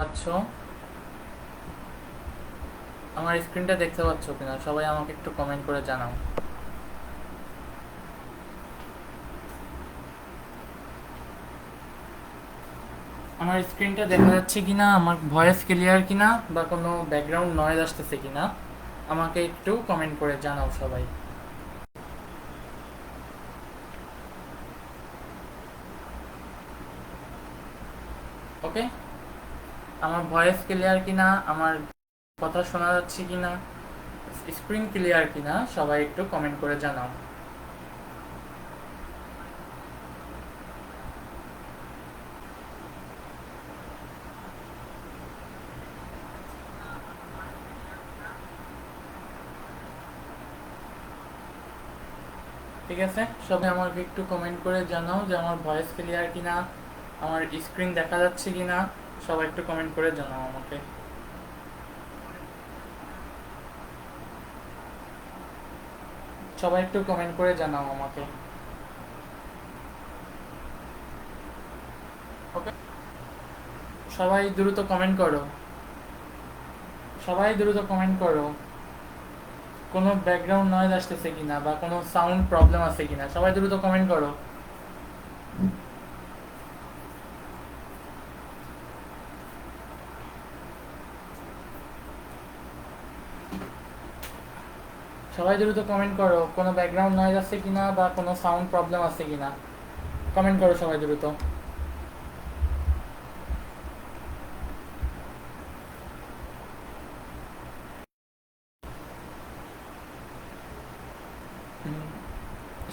পাচ্ছ? আমার স্ক্রিনটা দেখতে পাচ্ছ কিনা সবাই আমাকে একটু কমেন্ট করে জানাও। আমার স্ক্রিনটা দেখা যাচ্ছে কিনা, আমার ভয়েস ক্লিয়ার কিনা, বা কোনো ব্যাকগ্রাউন্ড নয়েজ আসতেছে কিনা আমাকে একটু কমেন্ট করে জানাও সবাই। ওকে, আমার ভয়েস ক্লিয়ার কিনা, আমার কথা শোনা যাচ্ছে কিনা, স্ক্রিন ক্লিয়ার কিনা সবাই একটু কমেন্ট করে জানাও। ঠিক আছে, সবাই আমাকে একটু কমেন্ট করে জানাও যে আমার ভয়েস ক্লিয়ার কিনা, আমার স্ক্রিন দেখা যাচ্ছে কিনা। সবাই একটু কমেন্ট করে জানাও আমাকে। সবাই একটু কমেন্ট করে জানাও আমাকে। ওকে, সবাই দ্রুত কমেন্ট করো। সবাই দ্রুত কমেন্ট করো কোনো ব্যাকগ্রাউন্ড নয়েজ আসতেছে কিনা বা কোনো সাউন্ড প্রবলেম আছে কিনা, সবাই দ্রুত কমেন্ট করো। সবাই দ্রুত কমেন্ট করো কোনো ব্যাকগ্রাউন্ড নয়েজ আছে কিনা বা কোনো সাউন্ড প্রবলেম আছে কিনা। কমেন্ট করো সবাই দ্রুত।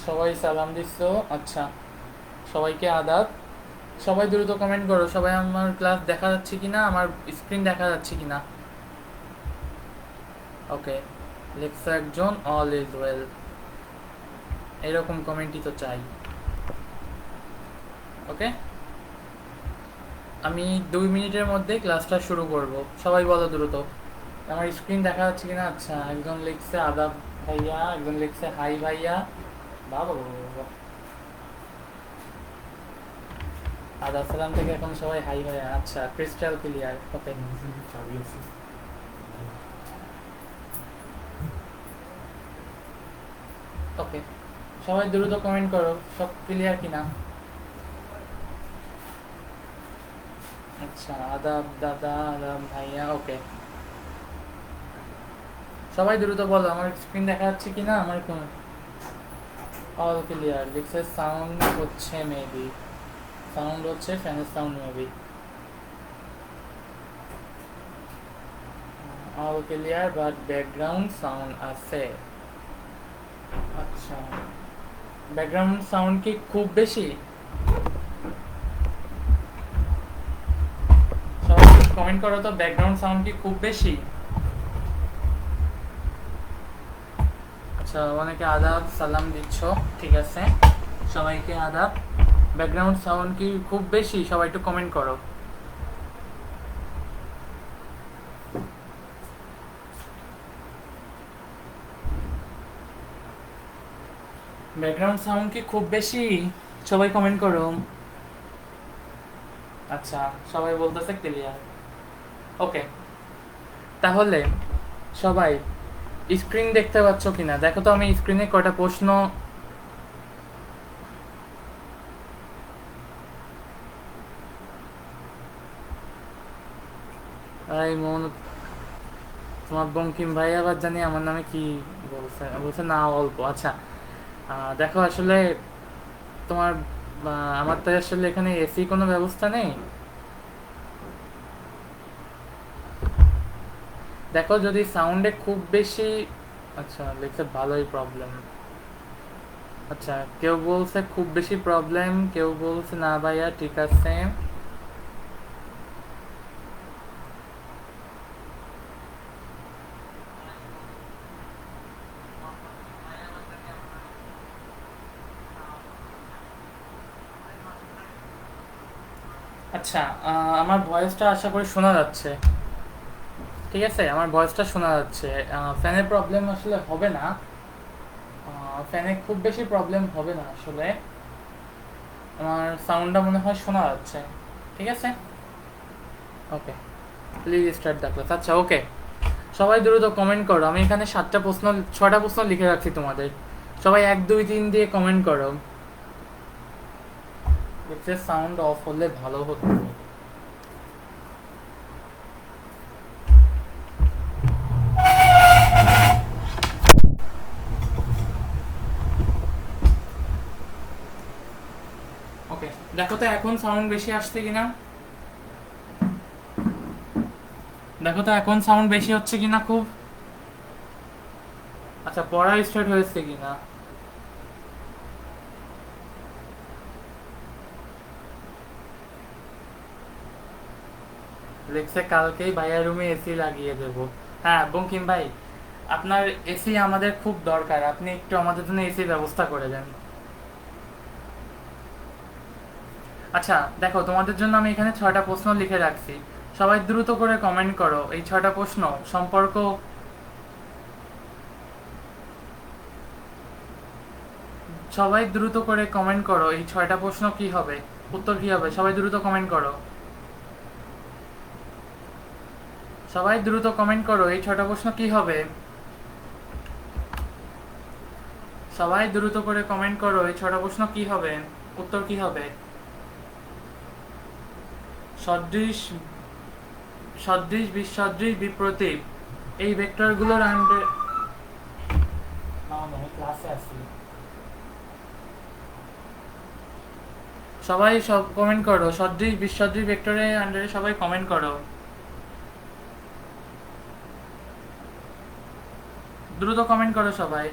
সবাই সালাম দিচ্ছ? আচ্ছা, সবাইকে আদাব। সবাই দ্রুত কমেন্ট করো সবাই আমার ক্লাস দেখা যাচ্ছে কিনা, আমার স্ক্রিন দেখা যাচ্ছে কিনা। ওকে, লেখছো একজন অল ইজ ওয়েল, এরকম কমেন্টই তো চাই। ওকে, আমি 2 মিনিটের মধ্যে ক্লাসটা শুরু করব। সবাই বলো দ্রুত আমার স্ক্রিন দেখা যাচ্ছে কিনা। আচ্ছা, একজন লিখছে আদাব ভাইয়া, একজন লিখছে হাই ভাইয়া। বাবা বাবা বাবা। আদাব সালাম থেকে এখন সবাই হাই ভাইয়া। আচ্ছা, ক্রিস্টাল ক্লিয়ার। ওকে, ওকে, সবাই দ্রুত কমেন্ট করো সব ক্লিয়ার কিনা। আচ্ছা, আদাব দাদা, আদাব ভাইয়া। ওকে, সবাই দ্রুত বলো আমার স্ক্রিন দেখা যাচ্ছে কিনা, আমার কোন অল ক্লিয়ার লিখছে। সাউন্ড হচ্ছে মেবি, সাউন্ড হচ্ছে ফ্যানের sound maybe. All clear but background sound আছে। আচ্ছা, ব্যাকগ্রাউন্ড সাউন্ড কি খুব বেশি? সবাই কমেন্ট করো তো ব্যাকগ্রাউন্ড সাউন্ড কি খুব বেশি? আচ্ছা, অনেকে আদাব সালাম দিচ্ছ, ঠিক আছে, সবাইকে আদাব। ব্যাকগ্রাউন্ড সাউন্ড কি খুব বেশি? সবাই একটু কমেন্ট করো। ব্যাকগ্রাউন্ড সাউন্ড কি খুব বেশি? সবাই কমেন্ট করো। আচ্ছা, সবাই বলতেছে ক্লিয়ার। ওকে, তাহলে সবাই স্ক্রিন দেখতে পাচ্ছ কিনা দেখো তো, আমি স্ক্রিনে কয়টা প্রশ্ন। এই মন, তোমার বঙ্কিম ভাই আবার জানি আমার নামে কি বলছে, বলছে না অল্প। আচ্ছা, দেখো আসলে তোমার আমার তো আসলে এখানে এসি কোনো ব্যবস্থা নেই। দেখো যদি সাউন্ডে খুব বেশি। আচ্ছা, লিখছে ভালোই প্রবলেম। আচ্ছা, কেউ বলছে খুব বেশি প্রবলেম, কেউ বলছে না ভাইয়া ঠিক আছে। আচ্ছা, আমার ভয়েসটা আশা করি শোনা যাচ্ছে। ঠিক আছে, আমার ভয়েসটা শোনা যাচ্ছে। ফ্যানের প্রবলেম আসলে হবে না, ফ্যানে খুব বেশি প্রবলেম হবে না আসলে। আমার সাউন্ডটা মনে হয় শোনা যাচ্ছে। ঠিক আছে, okay. Please start the class. আচ্ছা ওকে, সবাই দ্রুত কমেন্ট করো। আমি এখানে 6টা প্রশ্ন লিখে রাখছি তোমাদের, সবাই 1 2 3 দিয়ে কমেন্ট করো। এক্সের সাউন্ড অফ হলে ভালো হতো। ওকে, দেখো তো এখন সাউন্ড বেশি আসছে কিনা, দেখো তো এখন সাউন্ড বেশি হচ্ছে কিনা খুব। আচ্ছা, পড়া স্টার্ট হয়েছে কিনা। লেক্সে কালকেই ভাইয়ার রুমে এসি লাগিয়ে দেবো। হ্যাঁ বঙ্কিম ভাই, আপনার এসি আমাদের খুব দরকার, আপনি একটু আমাদের জন্য এসি ব্যবস্থা করে দেন। আচ্ছা দেখো, তোমাদের জন্য আমি এখানে 6টা প্রশ্ন লিখে রাখছি, সবাই দ্রুত করে কমেন্ট করো এই 6টা প্রশ্ন সম্পর্ক। সবাই দ্রুত করে কমেন্ট করো এই 6টা প্রশ্ন কি হবে, উত্তর কি হবে, সবাই দ্রুত কমেন্ট করো। সবাই দ্রুত কমেন্ট করো এই 6টা প্রশ্ন কি হবে। সবাই দ্রুত করে কমেন্ট করো এই 6টা প্রশ্ন কি হবে, উত্তর কি হবে। সদৃশ, সদৃশ, বিসদৃশ, বিপ্রতীপ, এই ভেক্টরগুলোর আন্ডার। না না, আমি ক্লাসে আছি। সবাই সব কমেন্ট করো, সদৃশ বিসদৃশ ভেক্টরের আন্ডারে সবাই কমেন্ট করো, দ্রুত কমেন্ট করো সবাই।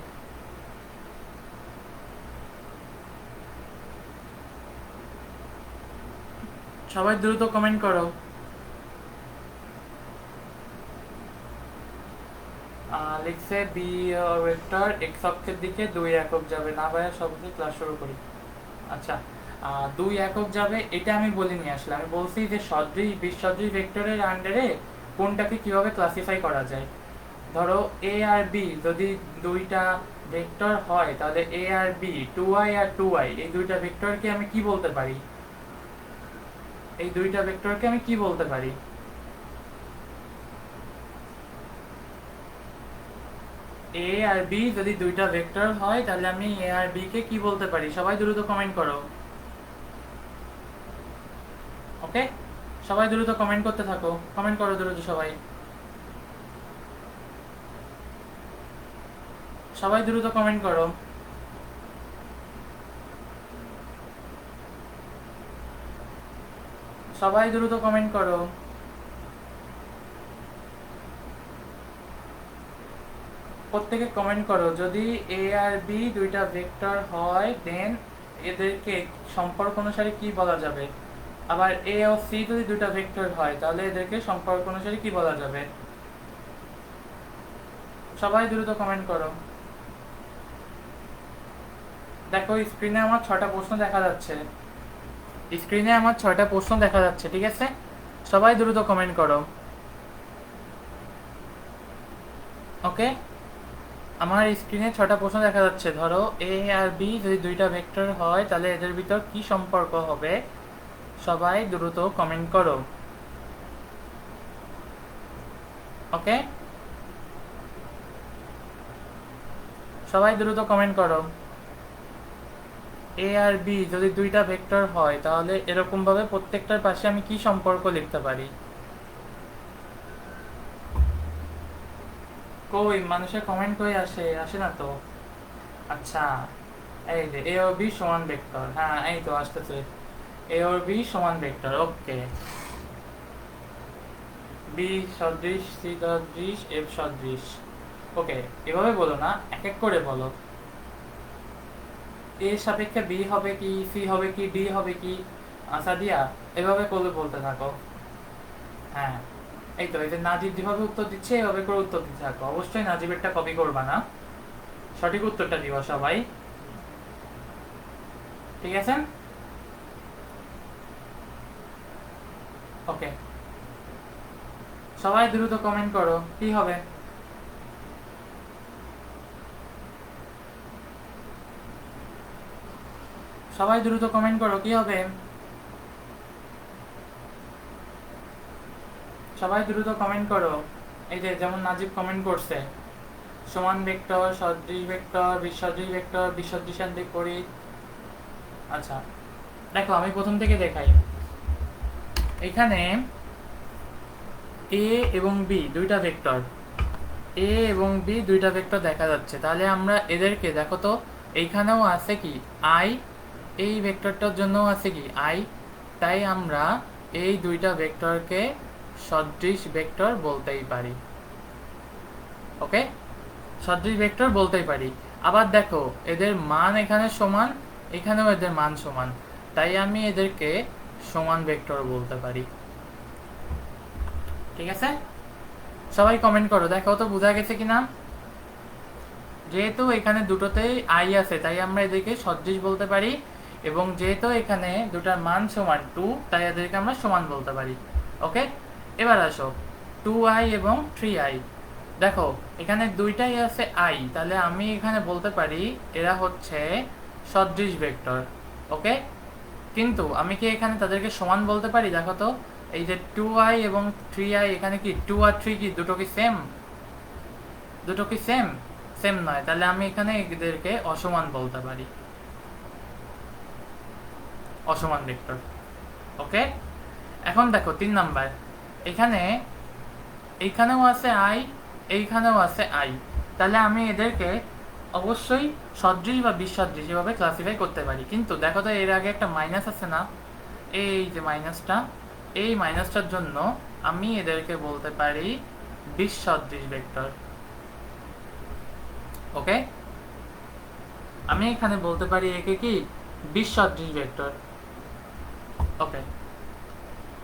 সবাই দ্রুত কমেন্ট করো। লিখছে বি ভেক্টর এক্স অক্ষের দিকে 2 একক যাবে না ভাইয়া, সবগুলো ক্লাস শুরু করি। আচ্ছা, 2 একক যাবে এটা আমি বলিনি, আসলে আমি বলছি যে সদৃশ বিসদৃশ ভেক্টরের আন্ডারে কোনটাকে কিভাবে ক্লাসিফাই করা যায়। ধরো এ আর বি যদি দুইটা ভেক্টর হয়, তাহলে এ আর বি 2i আর 2i এই দুইটা ভেক্টরকে আমি কি বলতে পারি, এই দুইটা ভেক্টরকে আমি কি বলতে পারি। এ আর বি যদি দুইটা ভেক্টর হয় তাহলে আমি এ আর বি কে কি বলতে পারি, সবাই দ্রুত কমেন্ট করো। ওকে, সবাই দ্রুত কমেন্ট করতে থাকো, কমেন্ট করো দ্রুত সবাই। সবাই দ্রুত কমেন্ট করো। সবাই দ্রুত কমেন্ট করো। প্রত্যেকে কমেন্ট করো, যদি এ আর বি দুইটা ভেক্টর হয় দেন এদেরকে সম্পর্ক অনুসারে কি বলা যাবে। আবার এ ও সি যদি দুইটা ভেক্টর হয় তাহলে এদেরকে সম্পর্ক অনুসারে কি বলা যাবে। সবাই দ্রুত কমেন্ট করো। দেখো স্ক্রিনে আমার 6টা প্রশ্ন দেখা যাচ্ছে, স্ক্রিনে আমার 6টা প্রশ্ন দেখা যাচ্ছে, ঠিক আছে, সবাই দ্রুত কমেন্ট করো। ওকে, আমার স্ক্রিনে 6টা প্রশ্ন দেখা যাচ্ছে। ধরো এ আর বি যদি দুইটা ভেক্টর হয় তাহলে এদের ভিতর কি সম্পর্ক হবে, সবাই দ্রুত কমেন্ট করো। ওকে, সবাই দ্রুত কমেন্ট করো। এ আর বি যদি দুইটা ভেক্টর হয় তাহলে এরকম ভাবে প্রত্যেকটার পাশে আমি কি সম্পর্ক লিখতে পারি। কই মানুষের কমেন্ট কই আসে, আসে না তো। আচ্ছা, এই যে এ ও বি সমান ভেক্টর, হ্যাঁ এই তো আসতেছে, এ ও বি সমান ভেক্টর। ওকে, বি সদৃশ, সি সদৃশ, এফ সদৃশ। ওকে, এভাবে বলো না, এক এক করে বলো। এ সাপেক্ষে বি হবে কি, সি হবে কি, ডি হবে কি, সাদিয়া এভাবে করে বলতে থাকো। হ্যাঁ এই তো, এই যে নাজিব যেভাবে উত্তর দিচ্ছে এভাবে করে উত্তর দিতে থাকো, অবশ্যই নাজিবেরটা কপি করবা না, সঠিক উত্তরটা দিবা সবাই, ঠিক আছে। ওকে, সবাই দ্রুত কমেন্ট করো কি হবে। সবাই দ্রুত কমেন্ট করো কি হবে। সবাই দ্রুত কমেন্ট করো। এই যে যেমন নাজিব কমেন্ট করছে, সমান ভেক্টর, সদৃশ ভেক্টর, বিসদৃশ ভেক্টর, বিসদৃশান বিপরীত। আচ্ছা দেখো আমি প্রথম থেকে দেখাই। এখানে এ এবং বি দুইটা ভেক্টর, এ এবং বি দুইটা ভেক্টর দেখা যাচ্ছে। তাহলে আমরা এদেরকে দেখো তো, এইখানেও আছে কি আই, এই ভেক্টরটার জন্যও আছে কি আই। তাই আমরা এই দুইটা ভেক্টরকে সদৃশ ভেক্টর বলতেই পারি। ওকে, সদৃশ ভেক্টর বলতেই পারি। আবার দেখো এদের মান এখানে সমান, এখানেও এদের মান সমান, তাই আমি এদেরকে সমান ভেক্টর বলতে পারি। ঠিক আছে, সবাই কমেন্ট করো, দেখো তো বোঝা গেছে কিনা। যেহেতু এখানে দুটোতেই আই আছে তাই আমরা এদেরকে সদৃশ বলতে পারি, এবং যেহেতু এখানে দুটার মান সমান 2 তাই এদেরকে আমরা সমান বলতে পারি। ওকে, এবার আসো 2i এবং 3i। দেখো এখানে দুইটাই আছে আই, তাহলে আমি এখানে বলতে পারি এরা হচ্ছে সদৃশ ভেক্টর। ওকে, কিন্তু আমি কি এখানে তাদেরকে সমান বলতে পারি? দেখো তো, এই যে 2i এবং 3i, এখানে কি 2 আর 3 কি দুটো কি সেম? দুটো কি সেম? সেম নয়, তাহলে আমি এখানে এদেরকে অসমান বলতে পারি, অসমান ভেক্টর। ওকে, এখন দেখো 3 নাম্বার, এখানে এইখানেও আছে আই, এইখানেও আছে আই, তাহলে আমি এদেরকে অবশ্যই সদৃশ বা বিসদৃশ এভাবে ক্লাসিফাই করতে পারি। কিন্তু দেখো তো এর আগে একটা মাইনাস আছে না, এই যে মাইনাসটা, এই মাইনাসটার জন্য আমি এদেরকে বলতে পারি বিসদৃশ ভেক্টর। ওকে, আমি এখানে বলতে পারি একে কি বিসদৃশ ভেক্টর। ওকে,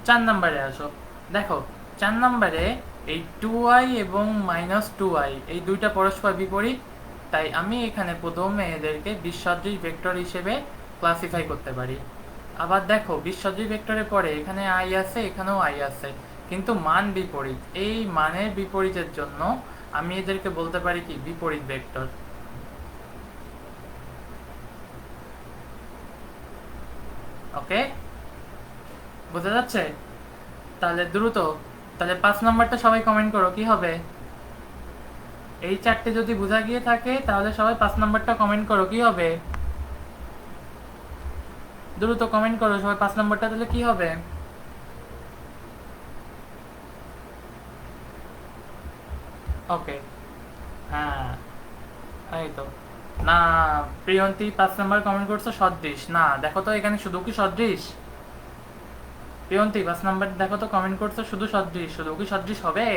4 নম্বরে আসো। দেখো 4 নম্বরে এই 2i এবং -2i এই দুইটা পরস্পর বিপরীত, তাই আমি এখানে প্রথমে এদেরকে বিসদৃশ ভেক্টর হিসেবে ক্লাসিফাই করতে পারি। আবার দেখো বিসদৃশ ভেক্টরের পরে এখানে আই আছে, এখানেও আই আছে, কিন্তু মান বিপরীত, এই মানের বিপরীতের জন্য আমি এদেরকে বলতে পারি কি বিপরীত ভেক্টর। ওকে, বোঝা যাচ্ছে? তাহলে দ্রুত, তাহলে 5 নাম্বারটা সবাই কমেন্ট করো কি হবে। এই চারটে যদি বোঝা গিয়ে থাকে তাহলে সবাই 5 নাম্বারটা কমেন্ট করো কি হবে। দ্রুত কমেন্ট করো সবাই 5 নাম্বারটা, তাহলে কি হবে? ওকে, হ্যাঁ এই তো। না, প্রিয়ন্তী 5 নাম্বার কমেন্ট করছো সদৃশ। না, দেখো তো এখানে শুধু কি সদৃশ? প্রিয়ন্তী 5 নাম্বার দেখো তো কমেন্ট করছো শুধু সদৃশ, শুধু কি সদৃশ হবে?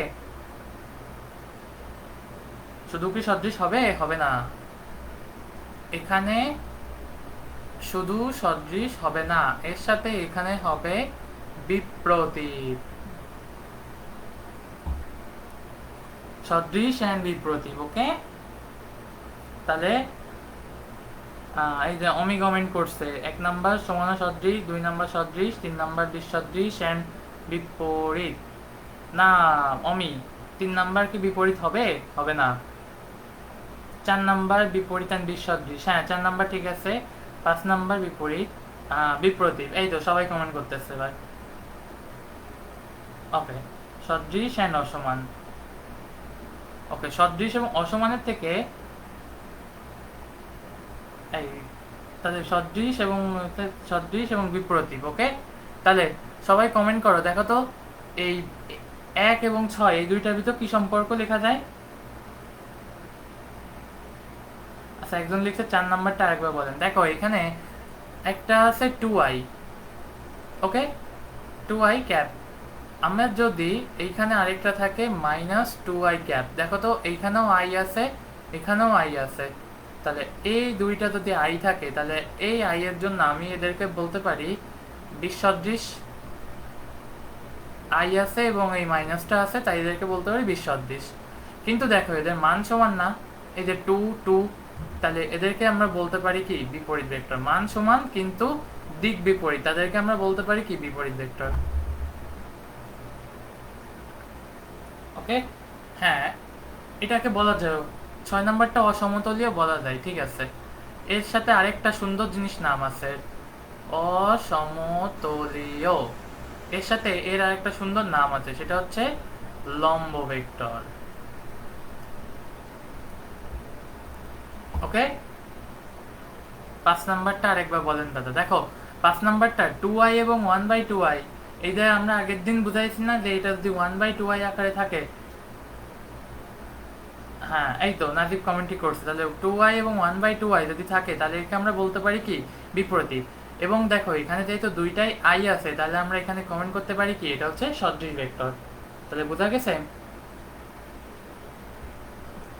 শুধু কি সদৃশ হবে? হবে না, এখানে শুধু সদৃশ হবে না, এর সাথে এখানে হবে বিপ্রতীপ। সদৃশ এন্ড বিপ্রতীপ। ওকে, তাহলে এই যে অমি কমেন্ট করছে 1 নাম্বার সমান সদৃশ, 2 নাম্বার সদৃশ, 3 নাম্বার বিসদৃশ এন্ড বিপরীত। না অমি, 3 নাম্বার কি বিপরীত হবে? হবে না। 4 নাম্বার বিপরীত এন্ড বিসদৃশ, হ্যাঁ 4 নাম্বার ঠিক আছে। 5 নাম্বার বিপরীত বিপ্রতীপ। এই তো সবাই কমেন্ট করতেছে ভাই। ওকে, সদৃশ এন্ড অসমান। ওকে, সদৃশ এবং অসমানের থেকে এই, তাহলে সদৃশ এবং বিপরীত। ওকে, তাহলে সবাই কমেন্ট করো, দেখো তো এই 1 এবং 6 এই দুইটার ভিতর কি সম্পর্ক লেখা যায়। আচ্ছা, একজন লিখছে 4 নাম্বারটা আরেকবার বলেন। দেখো এখানে একটা আছে 2i, ওকে, 2i ক্যাপ। আমরা যদি এইখানে আরেকটা থাকে -2i ক্যাপ, দেখো তো এইখানেও আই আছে, এখানেও আই আছে, তাহলে এই দুইটা যদি আই থাকে তাহলে এই আই এর জন্য আমি এদেরকে বলতে পারি বিসদৃশ। আই আছে এবং এই মাইনাসটা আছে, তাই এদেরকে বলতে পারি বিসদৃশ। কিন্তু দেখো এদের মান সমান না, এই যে 2 2, তাহলে এদেরকে আমরা বলতে পারি কি বিপরীত ভেক্টর। মান সমান কিন্তু দিক বিপরীত, তাদেরকে আমরা বলতে পারি কি বিপরীত ভেক্টর। ওকে, হ্যাঁ এটাকে বলা যায়। 6 নাম্বারটা অসমতলীয় বলা যায়, ঠিক আছে। এর সাথে আরেকটা সুন্দর জিনিস নাম আছে, অসমতলীয়। এর সাথে এর আরেকটা সুন্দর নাম আছে, সেটা হচ্ছে লম্ব ভেক্টর। ওকে, 5 নাম্বারটা আরেকবার বলেন দাদা। দেখো 5 নাম্বারটা 2i এবং 1/2i, এই যে আমরা আগের দিন বুঝাইছি না যে এটা যদি 1/2i আকারে থাকে, হ্যাঁ এই তো নাজিব কমেন্টই করছে, তাহলে 2i এবং 1/2i যদি থাকে তাহলে একে আমরা বলতে পারি কি বিপরীত। এবং দেখো এখানে যেহেতু দুইটাই i আছে, তাহলে আমরা এখানে কমেন্ট করতে পারি কি এটা হচ্ছে সদৃশ ভেক্টর। তাহলে বোঝা গেছে?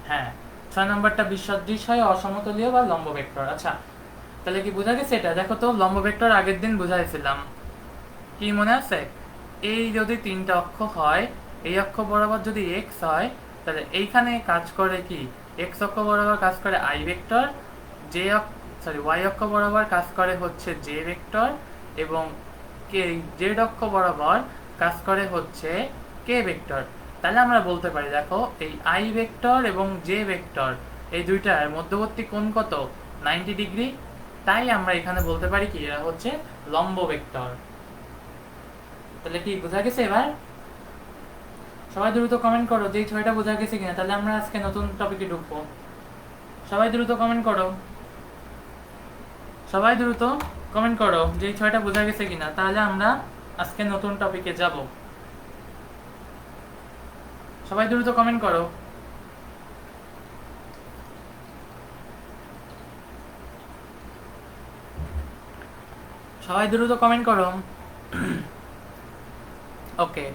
হ্যাঁ, 6 নাম্বারটা বিসদৃশ হয় অসমতলীয় বা লম্ব ভেক্টর। আচ্ছা, তাহলে কি বোঝা গেছে এটা? দেখো তো লম্ব ভেক্টর আগের দিন বুঝাইছিলাম, কি মনে আছে? এই যদি তিনটা অক্ষ হয়, এই অক্ষ বরাবর যদি এক্স হয়, তাহলে এইখানে কাজ করে কি এক্স অক্ষ বরাবর কাজ করে i vector, j sorry y অক্ষ বরাবর কাজ করে হচ্ছে জে ভেক্টর, এবং কে জেড অক্ষ বরাবর কাজ করে হচ্ছে কে ভেক্টর। তাহলে আমরা বলতে পারি দেখো এই আই ভেক্টর এবং জে ভেক্টর এই দুইটার মধ্যবর্তী কোণ কত? 90 ডিগ্রি। তাই আমরা এখানে বলতে পারি কি এরা হচ্ছে লম্ব ভেক্টর। তাহলে কি বোঝা গেছে এবার? সবাই দ্রুত কমেন্ট করো যে এই ছয়টা বোঝা গেছে কিনা, তাহলে আমরা আজকে নতুন টপিকে ঢুকবো। সবাই দ্রুত কমেন্ট করো, সবাই দ্রুত কমেন্ট করো যে এই ছয়টা বোঝা গেছে কিনা, তাহলে আমরা আজকে নতুন টপিকে যাব। সবাই দ্রুত কমেন্ট করো। সবাই দ্রুত কমেন্ট করো। ওকে,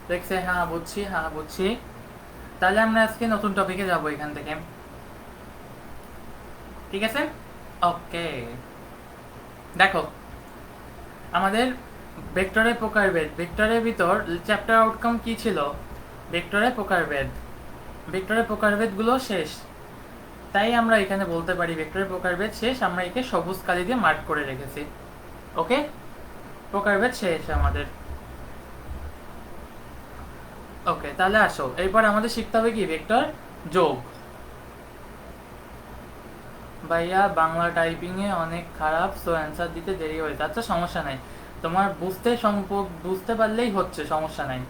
দেখছে, হ্যাঁ বুঝছি, হ্যাঁ বুঝছি। তাহলে আমরা আজকে নতুন টপিকে যাব এখান থেকে, ঠিক আছে? ওকে, দেখো আমাদের ভেক্টরের প্রকারভেদ, ভেক্টরের ভিতর চ্যাপ্টার আউটকাম কি ছিল? ভেক্টরের প্রকারভেদ, ভেক্টরের প্রকারভেদগুলো শেষ। তাই আমরা এখানে বলতে পারি ভেক্টরের প্রকারভেদ শেষ, আমরা একে সবুজ কালি দিয়ে মার্ক করে রেখেছি। ওকে, প্রকারভেদ শেষ আমাদের। ওকে, তাহলে আসো এরপর আমাদের শিখতে হবে কি ভেক্টর যোগ। ভাইয়া বাংলা টাইপিং এ অনেক খারাপ, সো অ্যান্সার দিতে দেরি হয়েছে। আচ্ছা সমস্যা নাই, তোমার বুঝতে পারলেই হচ্ছে, সমস্যা নাই।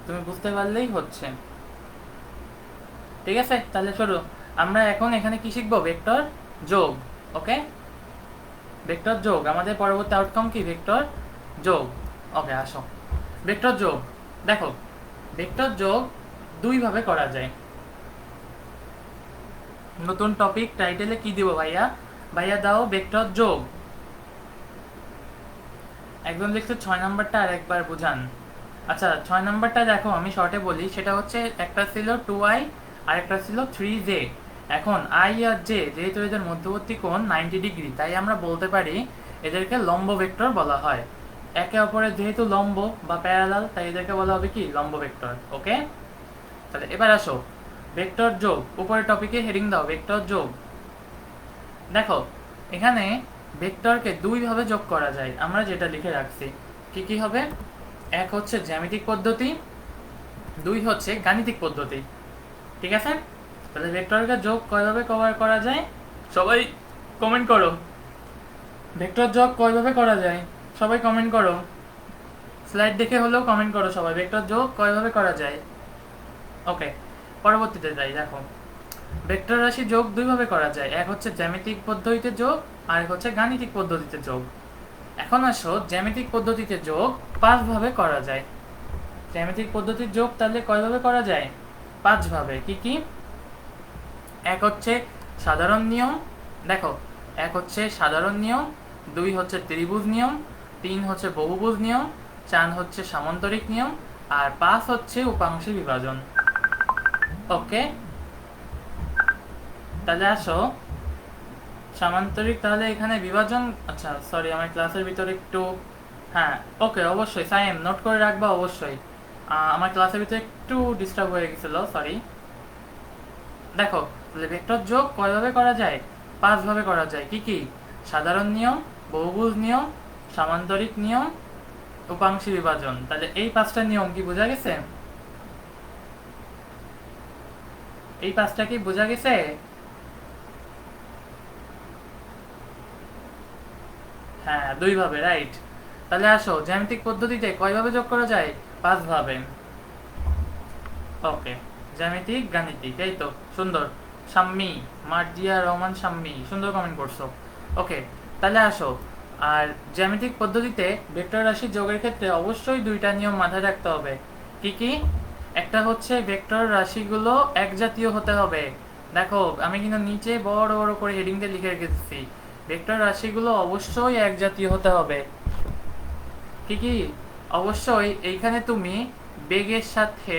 তুমি বুঝতে পারলেই হচ্ছে, ঠিক আছে? তাহলে শোনো, আমরা এখন এখানে কি শিখবো? ভেক্টর যোগ। ওকে, ভেক্টর যোগ, আমাদের পরবর্তী আউটকাম কি? ভেক্টর যোগ। ওকে, আসো ভেক্টর যোগ। দেখো ভেক্টর যোগ দুই ভাবে করা যায়। নতুন টপিক টাইটেলে কি দিব ভাইয়া? ভাইয়া দাও ভেক্টর যোগ। একদম লিখছে 6 নাম্বারটা আর একবার বুঝান। আচ্ছা 6 নাম্বারটা দেখো আমি শর্টে বলি, সেটা হচ্ছে একটা ছিল 2i আর একটা ছিল 3j। এখন i আর j যেহেতু এদের মধ্যবর্তী কোণ 90 ডিগ্রি, তাই আমরা বলতে পারি এদেরকে লম্ব ভেক্টর বলা হয়। একে অপরের যেহেতু লম্ব বা প্যারালাল, তাই এদেরকে বলা হবে কি লম্ব ভেক্টর। ওকে, তাহলে এবার আসো ভেক্টর যোগ। উপরের টপিকে হেডিং দাও ভেক্টর যোগ। দেখো এখানে ভেক্টরকে দুই ভাবে যোগ করা যায়, আমরা যেটা লিখে রাখছি। কি কি হবে? এক হচ্ছে জ্যামিতিক পদ্ধতি, দুই হচ্ছে গাণিতিক পদ্ধতি, ঠিক আছে? তাহলে ভেক্টরকে যোগ কয়ভাবে কভার করা যায়? সবাই কমেন্ট করো, ভেক্টর যোগ কয়ভাবে করা যায়? সবাই কমেন্ট করো, স্লাইড দেখে হলেও কমেন্ট করো সবাই, ভেক্টর যোগ কয়ভাবে করা যায়। ওকে, পরবর্তীতে যাই। দেখো ভেক্টর রাশি যোগ দুইভাবে করা যায়, এক হচ্ছে জ্যামিতিক পদ্ধতিতে যোগ, আর এক হচ্ছে গাণিতিক পদ্ধতিতে যোগ। এখন আসো জ্যামিতিক পদ্ধতিতে যোগ 5 ভাবে করা যায়। জ্যামিতিক পদ্ধতির যোগ তাহলে কয়ভাবে করা যায়? 5 ভাবে। কি কি? এক হচ্ছে সাধারণ নিয়ম, দেখো এক হচ্ছে সাধারণ নিয়ম, দুই হচ্ছে ত্রিভুজ নিয়ম, তিন হচ্ছে বহুভুজ নিয়ম, চার হচ্ছে সামান্তরিক নিয়ম, আর 5 হচ্ছে উপাংশী বিভাজন। ওকে, তাহলে আসো সামান্তরিক, তাহলে এখানে বিভাজন, আচ্ছা সরি আমার ক্লাসের ভিতরে একটু, হ্যাঁ ওকে অবশ্যই সাইম নোট করে রাখবা অবশ্যই। আমার ক্লাসের ভিতরে একটু ডিস্টার্ব হয়ে গেছিল, সরি। দেখো তাহলে ভেক্টর যোগ কয়ভাবে করা যায়? 5 ভাবে করা যায়। কি কি? সাধারণ নিয়ম, বহুভুজ নিয়ম, সামান্তরিক নিয়ম, উপাংশী বিভাজন। তাহলে এই 5টা নিয়ম কি বোঝা গেছে? এই 5টা কি বোঝা গেছে? হ্যাঁ, 2 ভাবে, রাইট। তাহলে আসো, জ্যামিতিক পদ্ধতিতে কয় ভাবে যোগ করা যায়? 5 ভাবে। ওকে, জ্যামিতিক গাণিতিক, এই তো সুন্দর। শাম্মী, মার্জিয়া রহমান শাম্মী, সুন্দর কমেন্ট করছো। ওকে, তাহলে আসো, আর জ্যামিতিক পদ্ধতিতে ভেক্টর রাশি যোগের ক্ষেত্রে অবশ্যই 2টা নিয়ম মাথায় রাখতে হবে। কি কি? একটা হচ্ছে ভেক্টর রাশিগুলো একজাতীয় হতে হবে। দেখো, আমি কিন্তু নিচে বড় বড় করে হেডিং দিয়ে লিখে রেখেছি, ভেক্টর রাশিগুলো অবশ্যই একজাতীয় হতে হবে। কি কি? অবশ্যই এইখানে তুমি বেগের সাথে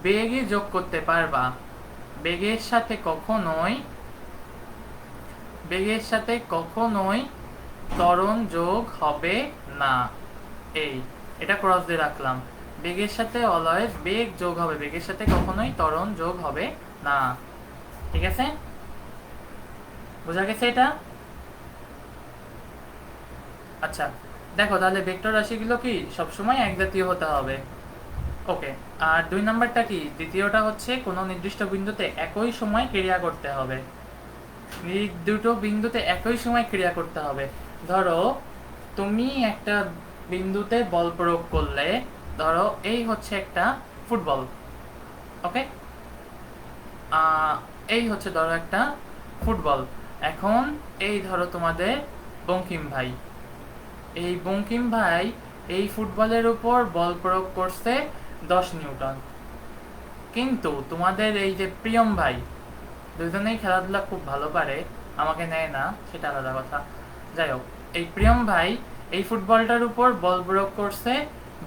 বেগই যোগ করতে পারবা। বেগের সাথে কখনোই বেগের সাথে কখনোই ত্বরণ যোগ হবে না। এটা ক্রস দিয়ে রাখলাম। বেগের সাথে অলওয়েজ বেগ যোগ হবে, বেগের সাথে কখনোই ত্বরণ যোগ হবে না। ঠিক আছে, বোঝা গেছে এটা? আচ্ছা, দেখো তাহলে ভেক্টর রাশিগুলো কি সবসময় একজাতীয় হতে হবে। ওকে, আর 2 নাম্বারটা কি? দ্বিতীয়টা হচ্ছে কোনো নির্দিষ্ট বিন্দুতে একই সময় ক্রিয়া করতে হবে। দুটো বিন্দুতে একই সময় ক্রিয়া করতে হবে। ধরো, তুমি একটা বিন্দুতে বল প্রয়োগ করলে, ধরো এই হচ্ছে একটা ফুটবল। ওকে, এই হচ্ছে ধরো একটা ফুটবল। এখন এই ধরো তোমাদের বঙ্কিম ভাই, এই বঙ্কিম ভাই এই ফুটবলের উপর বল প্রয়োগ করছে 10 নিউটন। কিন্তু তোমাদের এই যে প্রিয়ম ভাই, দুজনেই খেলাধুলা খুব ভালো পারে, আমাকে নেয় না সেটা আলাদা কথা। যাই হোক, এই প্রিয়ম ভাই এই ফুটবলটার উপর বল প্রয়োগ করছে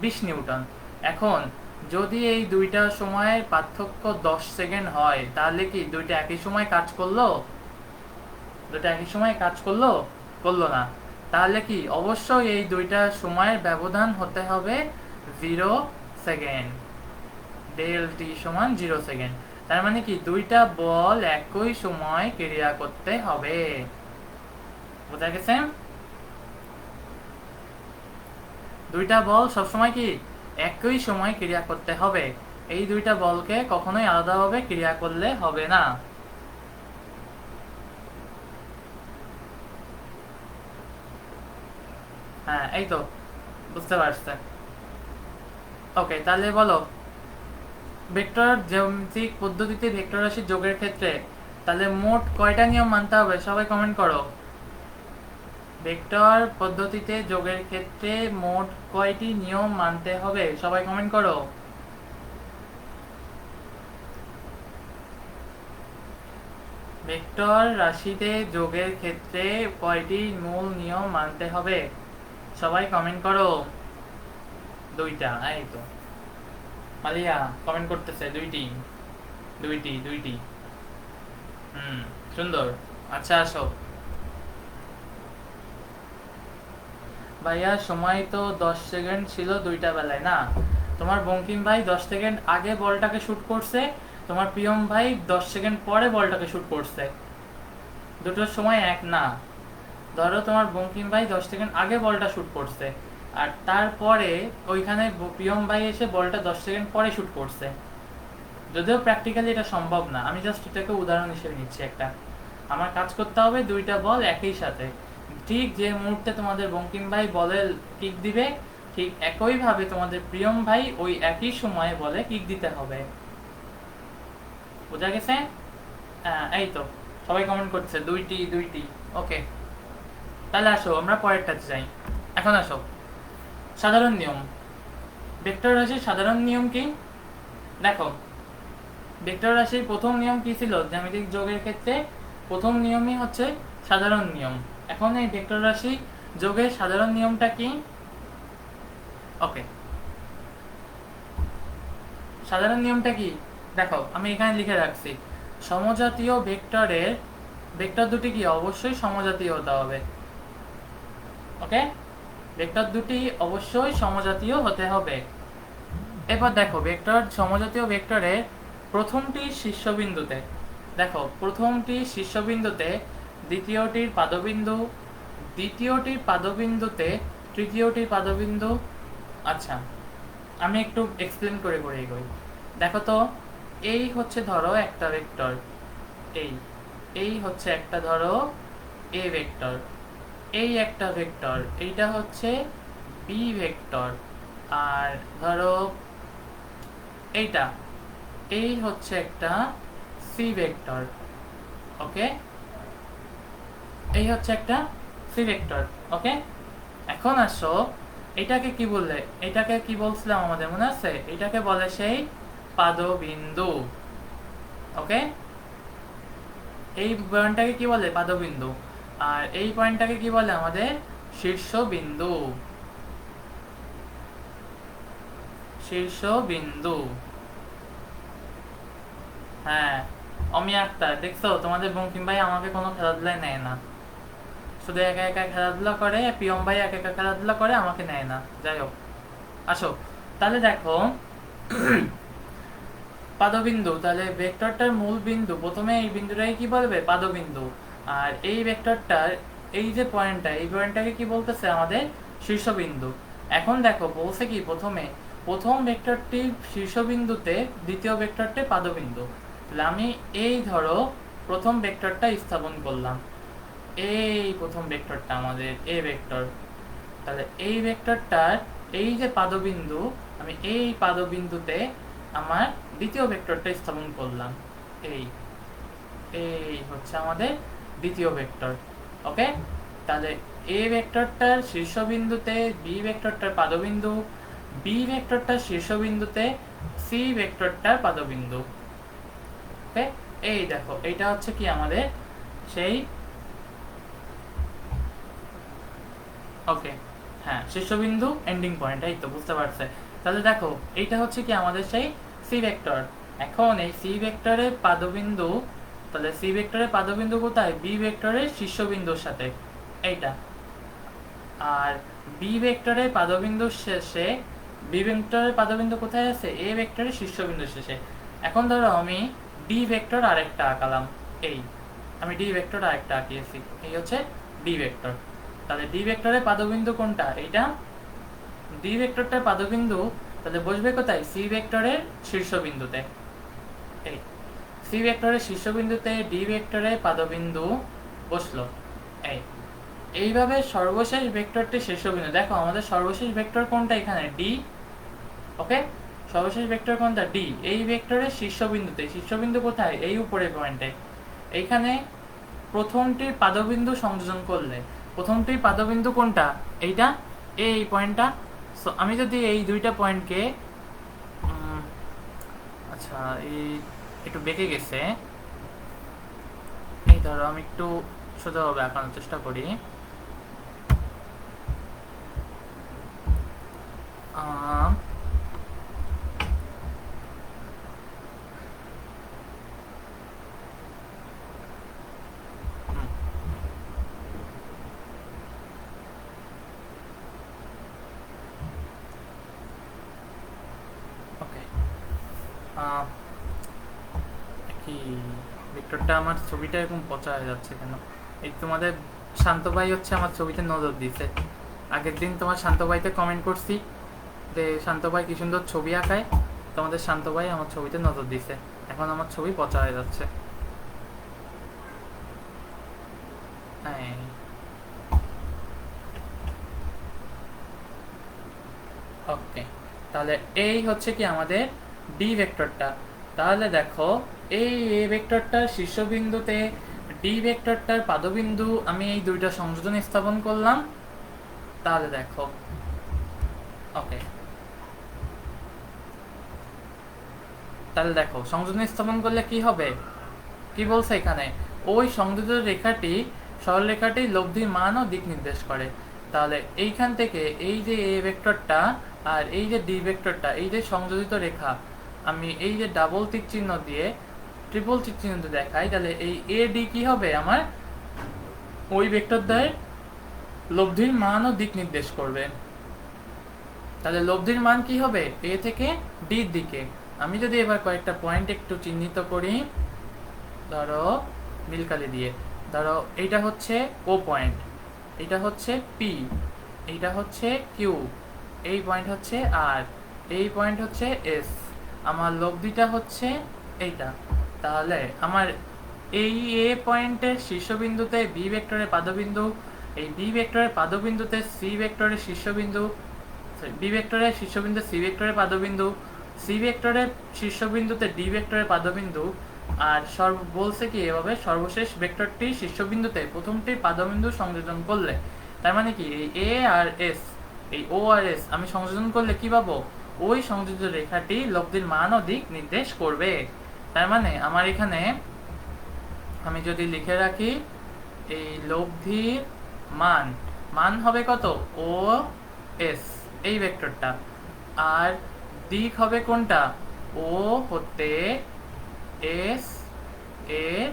20 নিউটন। এখন যদি এই দুইটা সময়ের পার্থক্য 10 সেকেন্ড হয়, তাহলে কি দুইটা একই সময় কাজ করলো? দুইটা একই সময় কাজ করলো? করলো না। তাহলে কি অবশ্যই এই দুইটা সময়ের ব্যবধান হতে হবে 0 সেকেন্ড। ডেল টি সমান 0 সেকেন্ড। তার মানে কি দুইটা বল একই সময় ক্রিয়া করতে হবে। বোঝা গেছে? দুইটা বল সবসময় কি একই সময় ক্রিয়া করতে হবে। এই দুইটা বলকে কখনোই আলাদাভাবে ক্রিয়া করলে হবে না। হ্যাঁ, এই তো বুঝতে পারছে। ওকে, তাহলে বলো, ভেক্টর জ্যামিতিক পদ্ধতিতে ভেক্টর রাশি যোগের ক্ষেত্রে তাহলে মোট কয়টা নিয়ম মানতে হবে? সবাই কমেন্ট করো। ভেক্টর পদ্ধতিতে যোগের ক্ষেত্রে মোট কয়টি নিয়ম মানতে হবে? সবাই কমেন্ট করো। ভেক্টর রাশিতে যোগের ক্ষেত্রে কয়টি মূল নিয়ম মানতে হবে? সবাই কমেন্ট করো। 2টা, এই তো মালিয়া কমেন্ট করতেছে 2টি। 2টি। সুন্দর। আচ্ছা, আসো ভাইয়া, সময় তো 10 সেকেন্ড ছিল দুইটা বেলায় না? তোমার বঙ্কিম ভাই 10 সেকেন্ড আগে বলটাকে শুট করছে, তোমার প্রিয়ম ভাই 10 সেকেন্ড পরে বলটাকে শুট করছে। দুটোর সময় এক না। ধরো তোমার বঙ্কিম ভাই 10 সেকেন্ড আগে বলটা শুট করছে, আর তারপরে ওইখানে প্রিয়ম ভাই এসে বলটা 10 সেকেন্ড পরে শুট করছে। যদিও প্র্যাকটিক্যালি এটা সম্ভব না, আমি জাস্ট এটাকে উদাহরণ হিসেবে নিচ্ছি একটা। আমার কাজ করতে হবে দুইটা বল একই সাথে। ঠিক যে মুহূর্তে তোমাদের বঙ্কিম ভাই বলে কিক দিবে, ঠিক একইভাবে তোমাদের প্রিয়ম ভাই ওই একই সময়ে বলে কিক দিতে হবে। বোঝা গেছে? এই তো সবাই কমেন্ট করছে 2টি। ওকে, তাহলে আসো আমরা পরেরটাতে যাই। এখন আসো, সাধারণ নিয়ম। ভেক্টর রাশির সাধারণ নিয়ম কি? দেখো, ভেক্টর রাশির প্রথম নিয়ম কি ছিল জ্যামিতিক যোগের ক্ষেত্রে? প্রথম নিয়মই হচ্ছে সাধারণ নিয়ম। এখন এই ভেক্টর রাশি যোগের সাধারণ নিয়মটা কি? ওকে, সাধারণ নিয়মটা কি? দেখো, আমি এখানে লিখে রাখছি, সমজাতীয় ভেক্টরের ভেক্টর দুটি কি অবশ্যই সমজাতীয় হতে হবে। ওকে, ভেক্টর দুটি অবশ্যই সমজাতীয় হতে হবে। এবার দেখো, ভেক্টর সমজাতীয় ভেক্টরের প্রথমটি শীর্ষবিন্দুতে, দেখো প্রথমটি শীর্ষবিন্দুতে, দ্বিতীয়টির পাদবিন্দু, দ্বিতীয়টির পাদবিন্দুতে, তৃতীয়টির পাদবিন্দু। আচ্ছা, আমি একটু এক্সপ্লেন করে করে এগোই। দেখো তো, এই হচ্ছে ধরো একটা ভেক্টর, এই এই হচ্ছে একটা ধরো এ ভেক্টর। এই একটা ভেক্টর, এইটা হচ্ছে বি ভেক্টর, আর ধরো এইটা, এই হচ্ছে একটা সি ভেক্টর। ওকে, এই হচ্ছে একটা সি ভেক্টর। ওকে, এখন আসো, এটাকে কি বললে, এটাকে কি বলছিলাম আমাদের মনে আছে, এটাকে বলে সেই পাদবিন্দু। ওকে, এই পয়েন্টটাকে কি বলে, পাদবিন্দু। আর এই পয়েন্টটাকে কি বলে আমাদের শীর্ষবিন্দু। শীর্ষবিন্দু, হ্যাঁ। অমি আক্তার, দেখছো তোমাদের বঙ্কিম ভাই আমাকে কোনো খেলাধুলায় নেয় না, শুধু একা একা খেলাধুলা করে, পিয়ম ভাই একা একা খেলাধুলা করে, আমাকে নেয় না। যাই হোক, আসো তাহলে দেখো, পাদবিন্দু, তাহলে ভেক্টরটার মূল বিন্দু, প্রথমে এই বিন্দুটাকে কি বলবে, পাদবিন্দু। আর এই ভেক্টরটার এই যে পয়েন্টটা, এই পয়েন্টটাকে কি বলতেছে আমাদের শীর্ষবিন্দু। এখন দেখো বলছে কি, প্রথমে প্রথম ভেক্টরটি শীর্ষবিন্দুতে, দ্বিতীয় ভেক্টরটি পাদবিন্দু। তাহলে আমি এই ধরো প্রথম ভেক্টরটা স্থাপন করলাম, এই প্রথম ভেক্টরটা আমাদের এ ভেক্টর। তাহলে এই ভেক্টরটার এই যে পাদবিন্দু, আমি এই পাদবিন্দুতে আমার দ্বিতীয় ভেক্টরটা স্থাপন করলাম। এই এই হচ্ছে আমাদের দ্বিতীয় ভেক্টর। ওকে, তাহলে এ ভেক্টরটার শীর্ষবিন্দুতে বি ভেক্টরটার পাদবিন্দু, বি ভেক্টরটার শীর্ষবিন্দুতে সি ভেক্টরটার পাদবিন্দু। ওকে, এই দেখো, এটা হচ্ছে কি আমাদের সেই, ওকে, হ্যাঁ, শীর্ষবিন্দু এন্ডিং পয়েন্ট, এই তো বুঝতে পারছে। তাহলে দেখো, এইটা হচ্ছে কি আমাদের সেই সি ভেক্টর। এখন এই সি ভেক্টরের পাদবিন্দু, তাহলে সি ভেক্টরের পাদবিন্দু কোথায়, বি ভেক্টরের শীর্ষবিন্দুর সাথে, এইটা। আর বি ভেক্টরের পাদবিন্দুর শেষে, বি ভেক্টরের পাদবিন্দু কোথায় আছে, এ ভেক্টরের শীর্ষবিন্দুর শেষে। এখন ধরো আমি ডি ভেক্টর আরেকটা আঁকালাম, এই আমি ডি ভেক্টর আরেকটা আঁকিয়েছি, এই হচ্ছে ডি ভেক্টর। তাহলে ডি ভেক্টরের পাদবিন্দু কোনটা, এইটা। ডি ভেক্টরটার পাদবিন্দু তাহলে বসবে কোথায়, সি ভেক্টরের শীর্ষবিন্দুতে। এই সি ভেক্টরের শীর্ষবিন্দুতে ডি ভেক্টরের পাদবিন্দু বসলো। এই এইভাবে সর্বশেষ ভেক্টরটি শীর্ষবিন্দু, দেখো আমাদের সর্বশেষ ভেক্টর কোনটা, এখানে ডি। ওকে, সর্বশেষ ভেক্টর কোনটা, ডি। এই ভেক্টরের শীর্ষবিন্দুতে, শীর্ষবিন্দু কোথায়, এই উপরের পয়েন্টে। এইখানে প্রথমটির পাদবিন্দু সংযোজন করলে, প্রথমটির পাদবিন্দু কোনটা, এইটা, এই পয়েন্টটা। সো আমি যদি এই দুইটা পয়েন্টকে, আচ্ছা এই একটু বেঁকে গেছে, এই ধরো আমি একটু সোজাভাবে আঁকানোর চেষ্টা করি। আহ, হুম, ওকে, কি ভেক্টরটা, আমার ছবিটা এরকম পচা হয়ে যাচ্ছে কেন। এই তোমাদের শান্ত ভাই হচ্ছে আমার ছবিতে নজর দিছে, আগের দিন তোমার শান্ত ভাইতে কমেন্ট করছি যে শান্ত ভাই কি সুন্দর ছবি আঁকায়, তোমাদের শান্ত ভাই আমার ছবিতে নজর দিছে, এখন আমার ছবি পচা হয়ে যাচ্ছে। ওকে, তাহলে এই হচ্ছে কি আমাদের ডি ভেক্টরটা। তাহলে দেখো, এই এ ভেক্টরটার শীর্ষবিন্দুতে ডি ভেক্টরটার পাদবিন্দু আমি এই দুইটা সংযোজন স্থাপন করলাম। তাহলে দেখো, ওকে, তাহলে দেখো সংযোজন স্থাপন করলে কি হবে, কি বলছে এখানে, ওই সংযোজিত রেখাটি, সরলরেখাটি লব্ধির মান ও দিক নির্দেশ করে। তাহলে এইখান থেকে এই যে এ ভেক্টরটা আর এই যে ডি ভেক্টরটা, এই যে সংযোজিত রেখা, আমি এই যে ডাবল টিক চিহ্ন দিয়ে ট্রিপল টিক চিহ্ন দিয়ে দেখাই, তাহলে এই এ ডি কি হবে, আমার ওই ভেক্টর দ্বয়ের লব্ধির মান ও দিক নির্দেশ করবে। তাহলে লব্ধির মান কি হবে, এ থেকে ডির দিকে। আমি যদি এবার কয়েকটা পয়েন্ট একটু চিহ্নিত করি, ধরো নীলকালি দিয়ে, ধরো এইটা হচ্ছে ও পয়েন্ট, এইটা হচ্ছে পি, এইটা হচ্ছে কিউ, এই পয়েন্ট হচ্ছে আর, এই পয়েন্ট হচ্ছে এস, আমার লব্ধিটা হচ্ছে এইটা। তাহলে আমার এই এ পয়েন্টের শীর্ষবিন্দুতে বি ভেক্টরের পাদবিন্দু, এই বি ভেক্টরের পাদবিন্দুতে সি ভেক্টরের শীর্ষবিন্দু, বি ভেক্টরের শীর্ষবিন্দু সি ভেক্টরের পাদবিন্দু, সি ভেক্টরের শীর্ষবিন্দুতে ডি ভেক্টরের পাদবিন্দু, আর বলছে কি এভাবে সর্বশেষ ভেক্টরটি শীর্ষবিন্দুতে প্রথমটির পাদবিন্দু সংযোজন করলে, তার মানে কি এই এ আর এস, এই ও আর এস আমি সংযোজন করলে কি পাবো, ওই সংযোজিত রেখাটি লব্ধির মান ও দিক নির্দেশ করবে। তার মানে আমার এখানে আমি যদি লিখে রাখি এই লব্ধির মান, মান হবে কত, ও এস এই ভেক্টরটা, আর দিক হবে কোনটা, ও হতে এস এর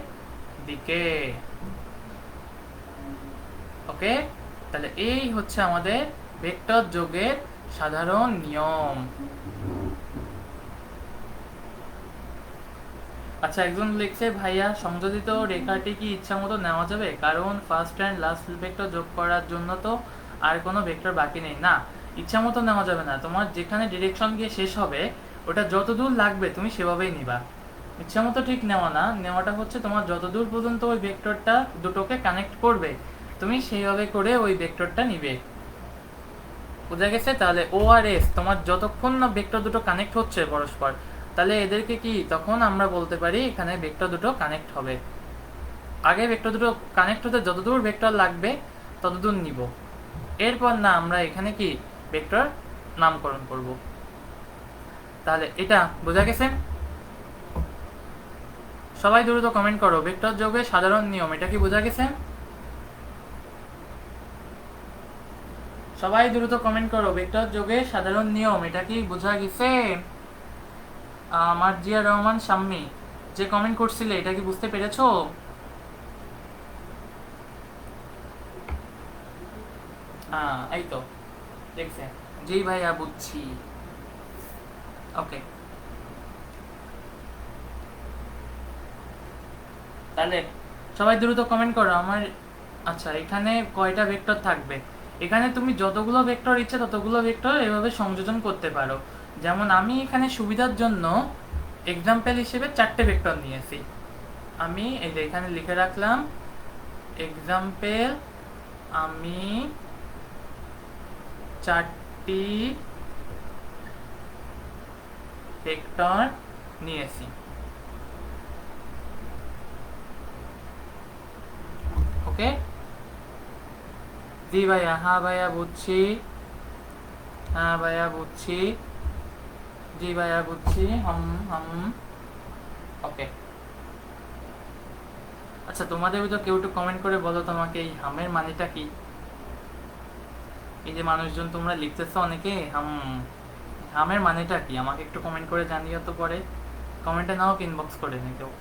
দিকে। ওকে, তাহলে এই হচ্ছে আমাদের ভেক্টর যোগের সাধারণ নিয়ম। আচ্ছা, একজন লিখছে ভাইয়া সংযোজিত রেখাটি কি ইচ্ছা মতো নেওয়া যাবে, কারণ ফার্স্ট অ্যান্ড লাস্ট ভেক্টর যোগ করার জন্য তো আর কোনো ভেক্টর বাকি নেই। না, ইচ্ছা মতো নেওয়া যাবে না, তোমার যেখানে ডিরেকশন গিয়ে শেষ হবে ওটা যত দূর লাগবে তুমি সেভাবেই নিবা। ইচ্ছা মতো ঠিক নেওয়া না, নেওয়াটা হচ্ছে তোমার যত দূর পর্যন্ত ওই ভেক্টরটা দুটোকে কানেক্ট করবে তুমি সেইভাবে করে ওই ভেক্টরটা নিবে। বোঝা গেছে? তাহলে ও আর এস তোমার যতক্ষণ না ভেক্টর দুটো কানেক্ট হচ্ছে পরস্পর, তাহলে এদেরকে কি তখন আমরা বলতে পারি এখানে ভেক্টর দুটো কানেক্ট হবে। আগে ভেক্টর দুটো কানেক্ট হতে যতদূর ভেক্টর লাগবে ততদূর নিব, এরপর না আমরা এখানে কি ভেক্টর নামকরণ করব। তাহলে এটা বোঝা গেছে? সবাই দ্রুত কমেন্ট করো, ভেক্টর যোগের সাধারণ নিয়ম এটা কি বোঝা গেছে? সবাই দ্রুত কমেন্ট করো, ভেক্টর যোগের সাধারণ নিয়ম এটা কি বোঝা গেছে? মার্জিয়া রহমান শাম্মী যে কমেন্ট করছিলে এটা কি বুঝতে পেরেছো? এই তো দেখছে, জি ভাইয়া বুঝছি। ওকে, তাহলে সবাই দ্রুত কমেন্ট করো আমার। আচ্ছা, এখানে কয়টা ভেক্টর থাকবে? এখানে তুমি যতগুলো ভেক্টর ইচ্ছে ততগুলো ভেক্টর এভাবে সংযোজন করতে পারো। যেমন আমি এখানে সুবিধার জন্য এক্সাম্পল হিসেবে 4টে ভেক্টর নিয়েছি। আমি এই যে এখানে লিখে রাখলাম এক্সাম্পল, আমি 4টি ভেক্টর নিয়েছি। ওকে, জি ভাইয়া, হ্যাঁ ভাইয়া বুঝছি, হ্যাঁ ভাইয়া বুঝছি, জি ভাইয়া বুঝছি, হাম হাম। ওকে, আচ্ছা তোমাদের ভিতর কেউ একটু কমেন্ট করে বলো তোমাকে এই হামের মানেটা কি? এই যে মানুষজন তোমরা লিখতেছো অনেকে হাম, হামের মানেটা কি আমাকে একটু কমেন্ট করে জানিও তো, পরে কমেন্টে নাও ইনবক্স করে নি কেউ,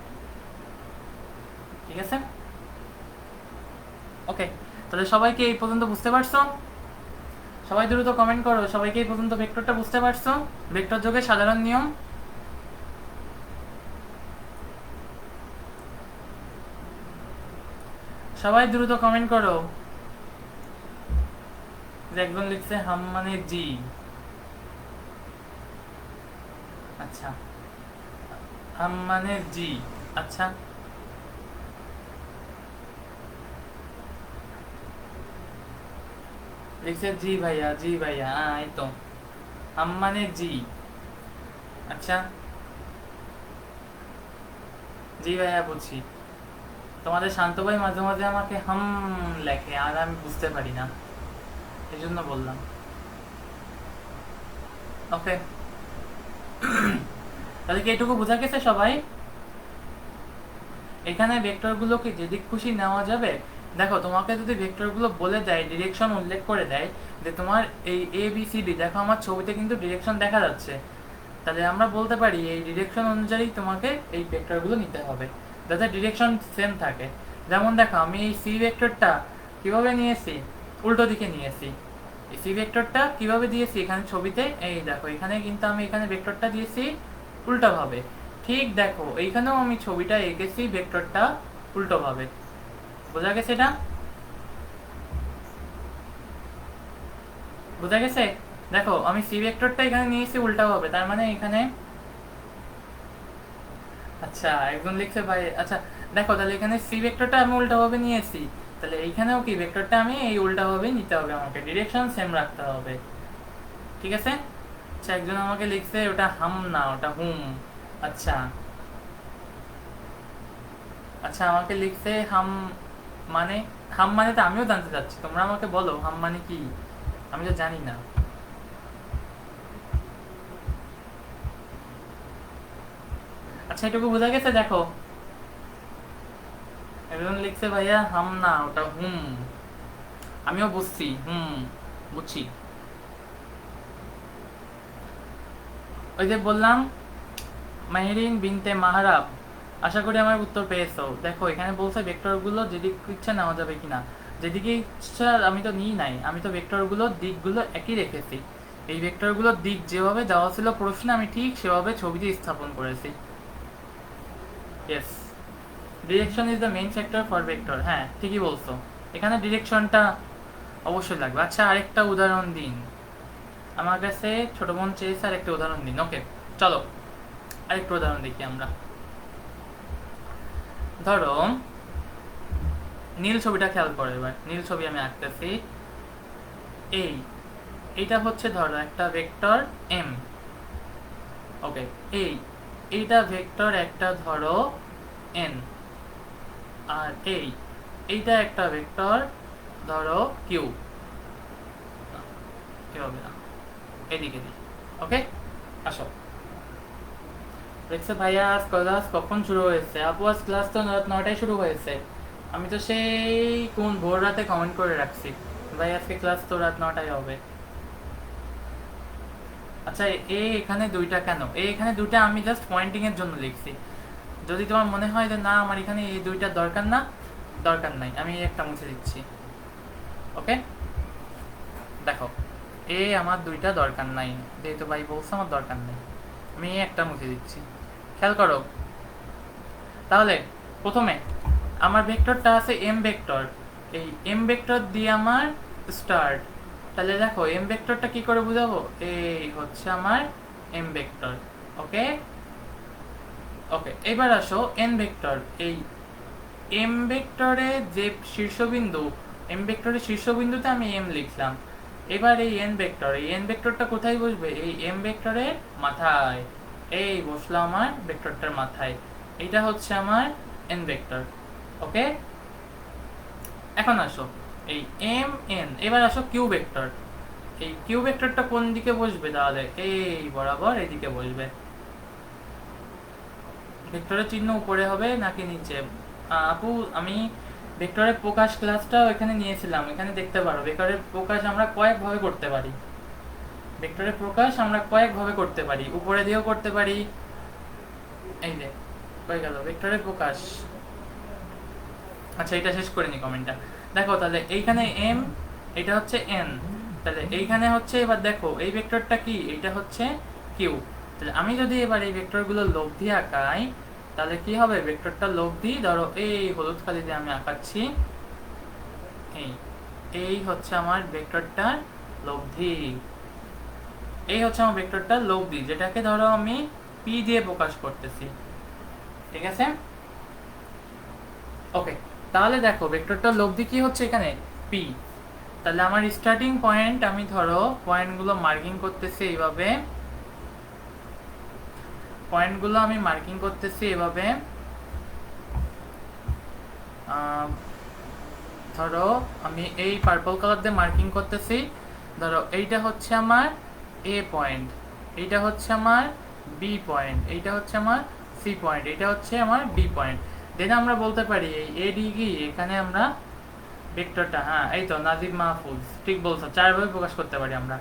ঠিক আছে? ওকে, তাহলে সবাইকে এই পর্যন্ত বুঝতে পারছো? সবাই দ্রুত কমেন্ট করো, সবাইকে এই পর্যন্ত ভেক্টরটা বুঝতে পারছো, ভেক্টর যোগের সাধারণ নিয়ম? সবাই দ্রুত কমেন্ট করো। একজন লিখছে হাম মানে জি। আচ্ছা, হাম মানে জি। আচ্ছা, লিখছে জি ভাইয়া, জি ভাইয়া, এই তো হাম মানে জি। আচ্ছা, জি ভাইয়া বুঝছি। তোমাদের শান্ত ভাই মাঝে মাঝে আমাকে হাম লেখে আর আমি বুঝতে পারি না, এই জন্য বললাম। ওকে, তাহলে কি এটুকু বোঝা গেছে সবাই? এখানে ভেক্টরগুলোকে যেদিক খুশি নেওয়া যাবে। দেখো তোমাকে যদি ভেক্টরগুলো বলে দেয়, ডিরেকশন উল্লেখ করে দেয় যে তোমার এই এ বি সি ডি, দেখো আমার ছবিতে কিন্তু ডিরেকশন দেখা যাচ্ছে, তাহলে আমরা বলতে পারি এই ডিরেকশন অনুযায়ী তোমাকে এই ভেক্টরগুলো নিতে হবে যাতে ডিরেকশন সেম থাকে। যেমন দেখো আমি এই সি ভেক্টরটা কিভাবে নিয়েছি, উল্টো দিকে নিয়েছি। এই সি ভেক্টরটা কিভাবে দিয়েছি এখানে ছবিতে, এই দেখো এখানে কিন্তু আমি এখানে ভেক্টরটা দিয়েছি উল্টোভাবে। ঠিক দেখো এইখানেও আমি ছবিটা এঁকেছি ভেক্টরটা উল্টোভাবে। বোঝা গেছে এটা? বোঝা গেছে? দেখো আমি সি ভেক্টরটা এখানে নিয়েছি উল্টাভাবে, তার মানে এখানে, আচ্ছা একজন লিখছে ভাই, আচ্ছা দেখো তাহলে এখানে সি ভেক্টরটা আমি উল্টোভাবে নিয়েছি, তাহলে এইখানেও কি ভেক্টরটা আমি এই উল্টাভাবে নিতে হবে, আমাকে ডিরেকশন সেম রাখতে হবে। ঠিক আছে। আচ্ছা, একজন আমাকে লিখছে ওটা হাম না, ওটা হুম। আচ্ছা আচ্ছা, আমাকে লিখছে হাম মানে, হাম মানে তো আমিও জানতে চাচ্ছি, তোমরা আমাকে বলো হাম মানে কি, আমি তো জানি না। আচ্ছা, এটুকু বোঝা গেছে। দেখো, একজন লিখছে ভাইয়া হাম না, ওটা হুম। আমিও বুঝছি, হুম, বুঝছি। ওই যে বললাম, মাহিরিন বিনতে মাহারাব, আশা করি আমার উত্তর পেয়েছো। দেখো এখানে বলছে ভেক্টরগুলো যেদিকে ইচ্ছা নেওয়া যাবে কিনা। যেদিকে ইচ্ছা আমি তো নিই নাই, আমি তো ভেক্টরগুলোর দিকগুলো একই রেখেছি। এই ভেক্টরগুলোর দিক যেভাবে দেওয়া ছিল প্রশ্নে, আমি ঠিক সেভাবে ছবিতে স্থাপন করেছি। Yes, direction is the main factor for vector. হ্যাঁ, ঠিকই বলছো, এখানে ডিরেকশনটা অবশ্যই লাগবে। আচ্ছা, আরেকটা উদাহরণ দিন। আমার কাছে ছোট বোন চেয়েছে আরেকটা উদাহরণ দিন। ওকে, চলো আরেকটা উদাহরণ দেখি আমরা। ধরো নীল ছবিটা খেয়াল করো, এবার নীল ছবি আমি আঁকতেছি। এই এইটা হচ্ছে ধরো একটা ভেক্টর এম। ওকে, এইটা ভেক্টর একটা ধরো এন। আর এইটা একটা ভেক্টর ধরো কিউ। কি হবে না, এদিকে দিই। ওকে, আসো। দেখছো ভাইয়া আজ ক্লাস কখন শুরু হয়েছে? আপু আজ ক্লাস তো রাত 9টায় শুরু হয়েছে। আমি তো সেই কোন ভোর রাতে কমেন্ট করে রাখছি ভাই আজকে ক্লাস তো রাত 9টায় হবে। আচ্ছা, এখানে দুইটা কেন? এখানে দুইটা আমি জাস্ট পয়েন্টিং এর জন্য লিখছি। যদি তোমার মনে হয় যে না আমার এখানে এই দুইটা দরকার না, দরকার নাই, আমি একটা মুছে দিচ্ছি। ওকে, দেখো আমার দুইটা দরকার নাই, যেহেতু ভাই বলছে আমার দরকার নেই, আমি একটা মুছে দিচ্ছি। খেয়াল করো তাহলে, প্রথমে আমার ভেক্টরটা আছে এম ভেক্টর। এই এম ভেক্টর দিয়ে আমার স্টার্ট। তাহলে দেখো এম ভেক্টরটা কি করে বুঝাবো, এই হচ্ছে আমার এম ভেক্টর। ওকে ওকে, এবার আসো এন ভেক্টর। এই এম ভেক্টরে যে শীর্ষবিন্দু, এম ভেক্টরের শীর্ষবিন্দুতে আমি এম লিখলাম। এবার এই এন ভেক্টর, এই এন ভেক্টরটা কোথায় বসবে, এই এম ভেক্টরের মাথায়। এই বসলো আমার ভেক্টরটার মাথায়। এইটা হচ্ছে আমার এন ভেক্টর। ওকে, এখন আসো এই এম এন, এবার আসো কিউ ভেক্টর। এই কিউ ভেক্টরটা কোন দিকে বসবে তাহলে, এই বরাবর এদিকে বসবে। ভেক্টরের চিহ্ন উপরে হবে নাকি নিচে? আপু আমি ভেক্টরের প্রকাশ ক্লাসটাও এখানে নিয়েছিলাম, এখানে দেখতে পারো। ভেক্টরের প্রকাশ আমরা কয়েকভাবে করতে পারি। ভেক্টরের প্রকাশ আমরা কয়েকভাবে করতে পারি, উপরে দিয়েও করতে পারি। এই যে হয়ে গেল ভেক্টরের প্রকাশ। আচ্ছা, এটা শেষ করে নি কমেন্টটা। দেখো তাহলে এইখানে এম, এটা হচ্ছে এন। তাহলে এইখানে হচ্ছে, এবার দেখো এই ভেক্টরটা কি, এটা হচ্ছে কিউ। তাহলে আমি যদি এবার এই ভেক্টরগুলো লব্ধি আঁকাই, তাহলে কি হবে, ভেক্টরটা লব্ধি ধরো এই হলুদ কালি দিয়ে আমি আঁকাচ্ছি। এই এই হচ্ছে আমার ভেক্টরটার লব্ধি। এই হচ্ছে আমার ভেক্টরটার লব্ধি, যেটাকে ধরো আমি পি দিয়ে প্রকাশ করতেছি। ঠিক আছে। ওকে, তাহলে দেখো ভেক্টরটার লব্ধি কি হচ্ছে এখানে, পি। তাহলে আমার স্টার্টিং পয়েন্ট, আমি ধরো পয়েন্টগুলো মার্কিং করতেছি এইভাবে। পয়েন্টগুলো আমি মার্কিং করতেছি এভাবে। ধরো আমি এই পার্পল কালার দিয়ে মার্কিং করতেছি। ধরো এইটা হচ্ছে আমার এ পয়েন্ট, এইটা হচ্ছে আমার বি পয়েন্ট, এইটা হচ্ছে আমার সি পয়েন্ট, এইটা হচ্ছে আমার বি পয়েন্ট। দেন আমরা বলতে পারি এই এ ডি কি, এখানে আমরা ভেক্টরটা, হ্যাঁ এই তো নাজিব মাহফুজ ঠিক বলছো, চারভাবে প্রকাশ করতে পারি আমরা।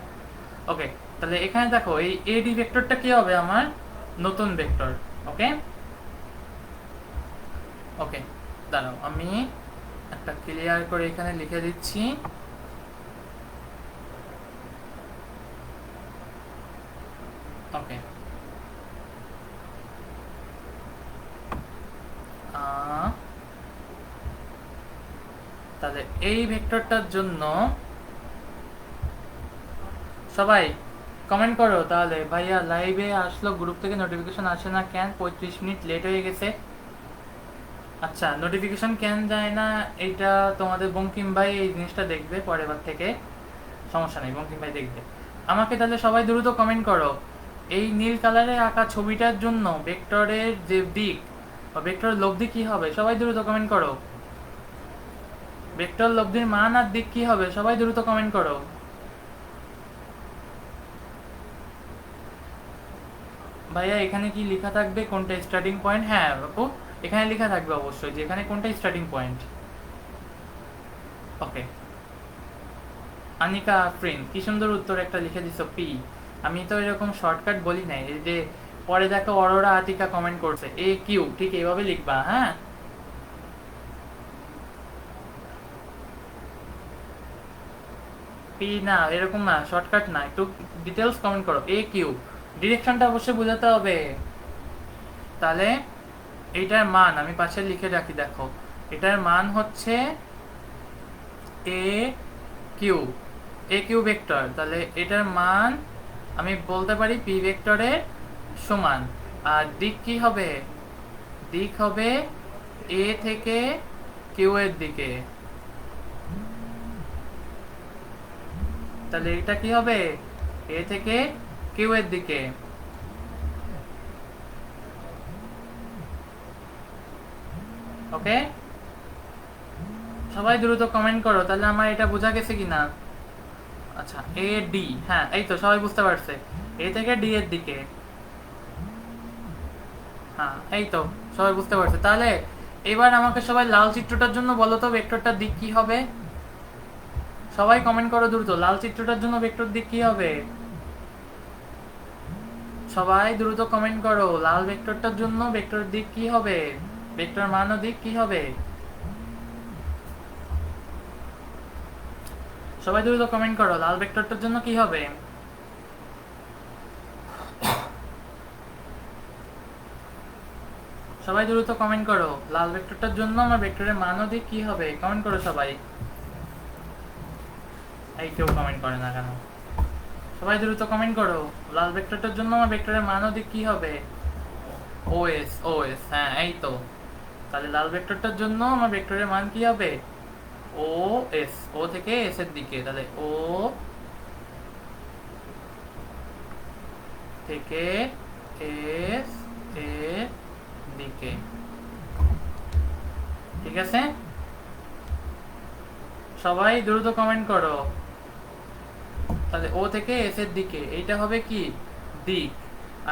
ওকে, তাহলে এখানে দেখো এই এডি ভেক্টরটা কি হবে, আমার নতুন ভেক্টর। ওকে ওকে, দাঁড়াও আমি একটা ক্লিয়ার করে এখানে লিখে দিচ্ছি। ওকে, তাহলে এই ভেক্টরটার জন্য সবাই কমেন্ট করো তাহলে। ভাইয়া লাইভে আসলো, গ্রুপ থেকে নোটিফিকেশন আসে না কেন, 35 মিনিট লেট হয়ে গেছে। আচ্ছা, নোটিফিকেশন কেন যায় না এটা তোমাদের বঙ্কিম ভাই এই জিনিসটা দেখবে পরের বার থেকে, সমস্যা নেই, বঙ্কিম ভাই দেখবে। আমাকে তাহলে সবাই দ্রুত কমেন্ট করো, এই নীল কালারে আঁকা ছবিটার জন্য ভেক্টরের যে দিক বা ভেক্টরের লব্ধি কি হবে, সবাই দ্রুত কমেন্ট করো। ভেক্টর লব্ধির মান আর দিক কি হবে, সবাই দ্রুত কমেন্ট করো। ভাইয়া এখানে কি লেখা থাকবে কোনটা স্টার্টিং পয়েন্ট? হ্যাঁ আপু, এখানে লেখা থাকবে অবশ্যই যে এখানে কোনটা স্টার্টিং পয়েন্ট। ওকে, আনিকা আফরিন কি সুন্দর উত্তর একটা লিখে দিছো, পি। আমি তো এরকম শর্টকাট বলি নাই, এই যে পরে দেখো অরোরা আতিকা কমেন্ট করছে এ কিউ, ঠিক এইভাবে লিখবা, হ্যাঁ। পি না, এরকম না, শর্টকাট না, একটু ডিটেলস কমেন্ট করো। এ কিউ, ডিরেকশনটা অবশ্যই বোঝাতে হবে। তাহলে এইটার মান আমি পাশে লিখে রাখি, দেখো এটার মান হচ্ছে এ কিউ, এ কিউ ভেক্টর। তাহলে এটার মান আমি বলতে পারি পি ভেক্টরের সমান। আর দিক কি হবে? দিক হবে এ থেকে কিউ এর দিকে। তাহলে এটা কি হবে? এ থেকে কিউ এর দিকে। ওকে, সবাই দ্রুত কমেন্ট করো, তাহলে আমার এটা বোঝা গেছে কিনা। আচ্ছা, এ ডি, হ্যাঁ এই তো সবাই বুঝতে পারছে, এ থেকে ডি এর দিকে। হ্যাঁ এই তো সবাই বুঝতে পারছে। তাহলে এবার আমাকে সবাই লাল চিত্রটার জন্য বলো তো ভেক্টরটার দিক কি হবে। সবাই কমেন্ট করো দ্রুত, লাল চিত্রটার জন্য ভেক্টর দিক কি হবে। সবাই দ্রুত কমেন্ট করো, লাল ভেক্টরটার জন্য ভেক্টর দিক কি হবে, ভেক্টর মান ও দিক কি হবে। সবাই দ্রুত কমেন্ট করো, লাল ভেক্টরটার জন্য কি হবে। সবাই দ্রুত কমেন্ট করো, লাল ভেক্টরটার জন্য আমার ভেক্টরের মান ও দিক কি হবে, কমেন্ট করো সবাই। এই কেউ কমেন্ট করে না কেন? সবাই দ্রুত কমেন্ট করো, লাল ভেক্টরটার জন্য আমার ভেক্টরের মান ও দিক কি হবে। ওএস, ওএস, হ্যাঁ এই তো। তাহলে লাল ভেক্টরটার জন্য আমার ভেক্টরের মান কি হবে? ও এস, ও থেকে এস এর দিকে। তাহলে ও থেকে এস এর দিকে, ঠিক আছে। সবাই দ্রুত কমেন্ট করো। তাহলে ও থেকে এস এর দিকে, এইটা হবে কি দিক।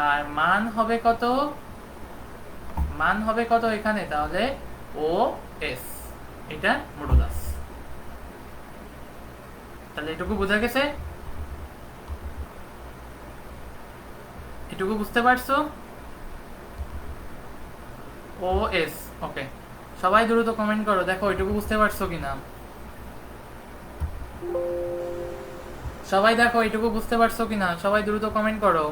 আর মান হবে কত? মান হবে কত এখানে? তাহলে ও এস, এটা মডুলাস। তাহলে এটুকু বোঝা গেছে, এটুকু বুঝতে পারছো? ও এস, ওকে। সবাই দ্রুত কমেন্ট করো, দেখো এটুকু বুঝতে পারছো কিনা। সবাই দেখো এটুকু বুঝতে পারছো কিনা, সবাই দ্রুত কমেন্ট করো।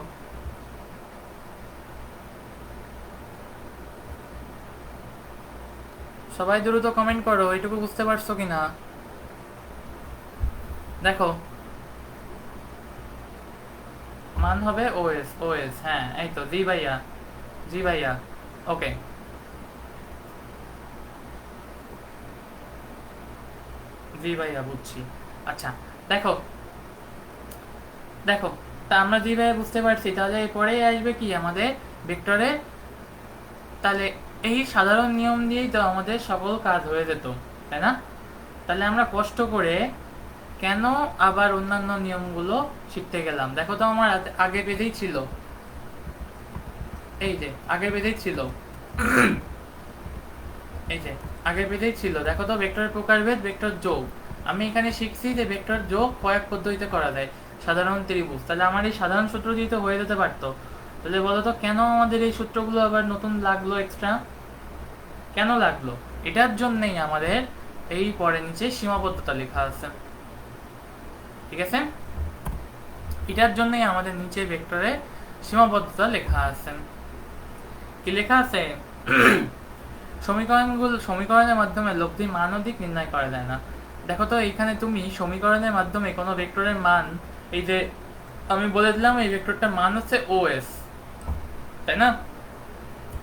সবাই দ্রুত কমেন্ট করো, এটুকু বুঝতে পারছো কিনা দেখো। মান হবে ওএস, ওএস, হ্যাঁ এই তো। জি ভাইয়া, জি ভাইয়া, ওকে। জি ভাইয়া বুঝছি। আচ্ছা, দেখো দেখো, তা আমরা জি ভাইয়া বুঝতে পারছি, তাহলে পরেই আসবে কি আমাদের ভেক্টরে। তাহলে এই সাধারণ নিয়ম দিয়েই তো আমাদের সকল কাজ হয়ে যেত, তাই না? তাহলে আমরা কষ্ট করে কেন আবার অন্যান্য নিয়মগুলো শিখতে গেলাম? দেখো তো আমার আগে পেজেই ছিল, এই যে আগের পেজেই ছিল, এই যে আগের পেজেই ছিল, দেখো তো ভেক্টরের প্রকারভেদ, ভেক্টর যোগ। আমি এখানে শিখছি যে ভেক্টর যোগ কয়েক পদ্ধতিতে করা যায়, সাধারণ ত্রিভুজ। তাহলে আমার এই সাধারণ সূত্র দিয়ে তো হয়ে যেতে পারতো। তাহলে বলো তো কেন আমাদের এই সূত্রগুলো আবার নতুন লাগলো, এক্সট্রা কেন লাগলো? এটার জন্যই আমাদের এই পরে নিচে সীমাবদ্ধতা লেখা আছে, ঠিক আছে। এটার জন্যই আমাদের নিচে ভেক্টরে সীমাবদ্ধতা লেখা আছে। কি লেখা আছে? সমীকরণের মাধ্যমে লব্ধির মান ও দিক নির্ণয় করা যায় না। দেখো তো এইখানে তুমি সমীকরণের মাধ্যমে কোনো ভেক্টরের মান, এই যে আমি বলে দিলাম এই ভেক্টরটার মান হচ্ছে ও এস, তাই না?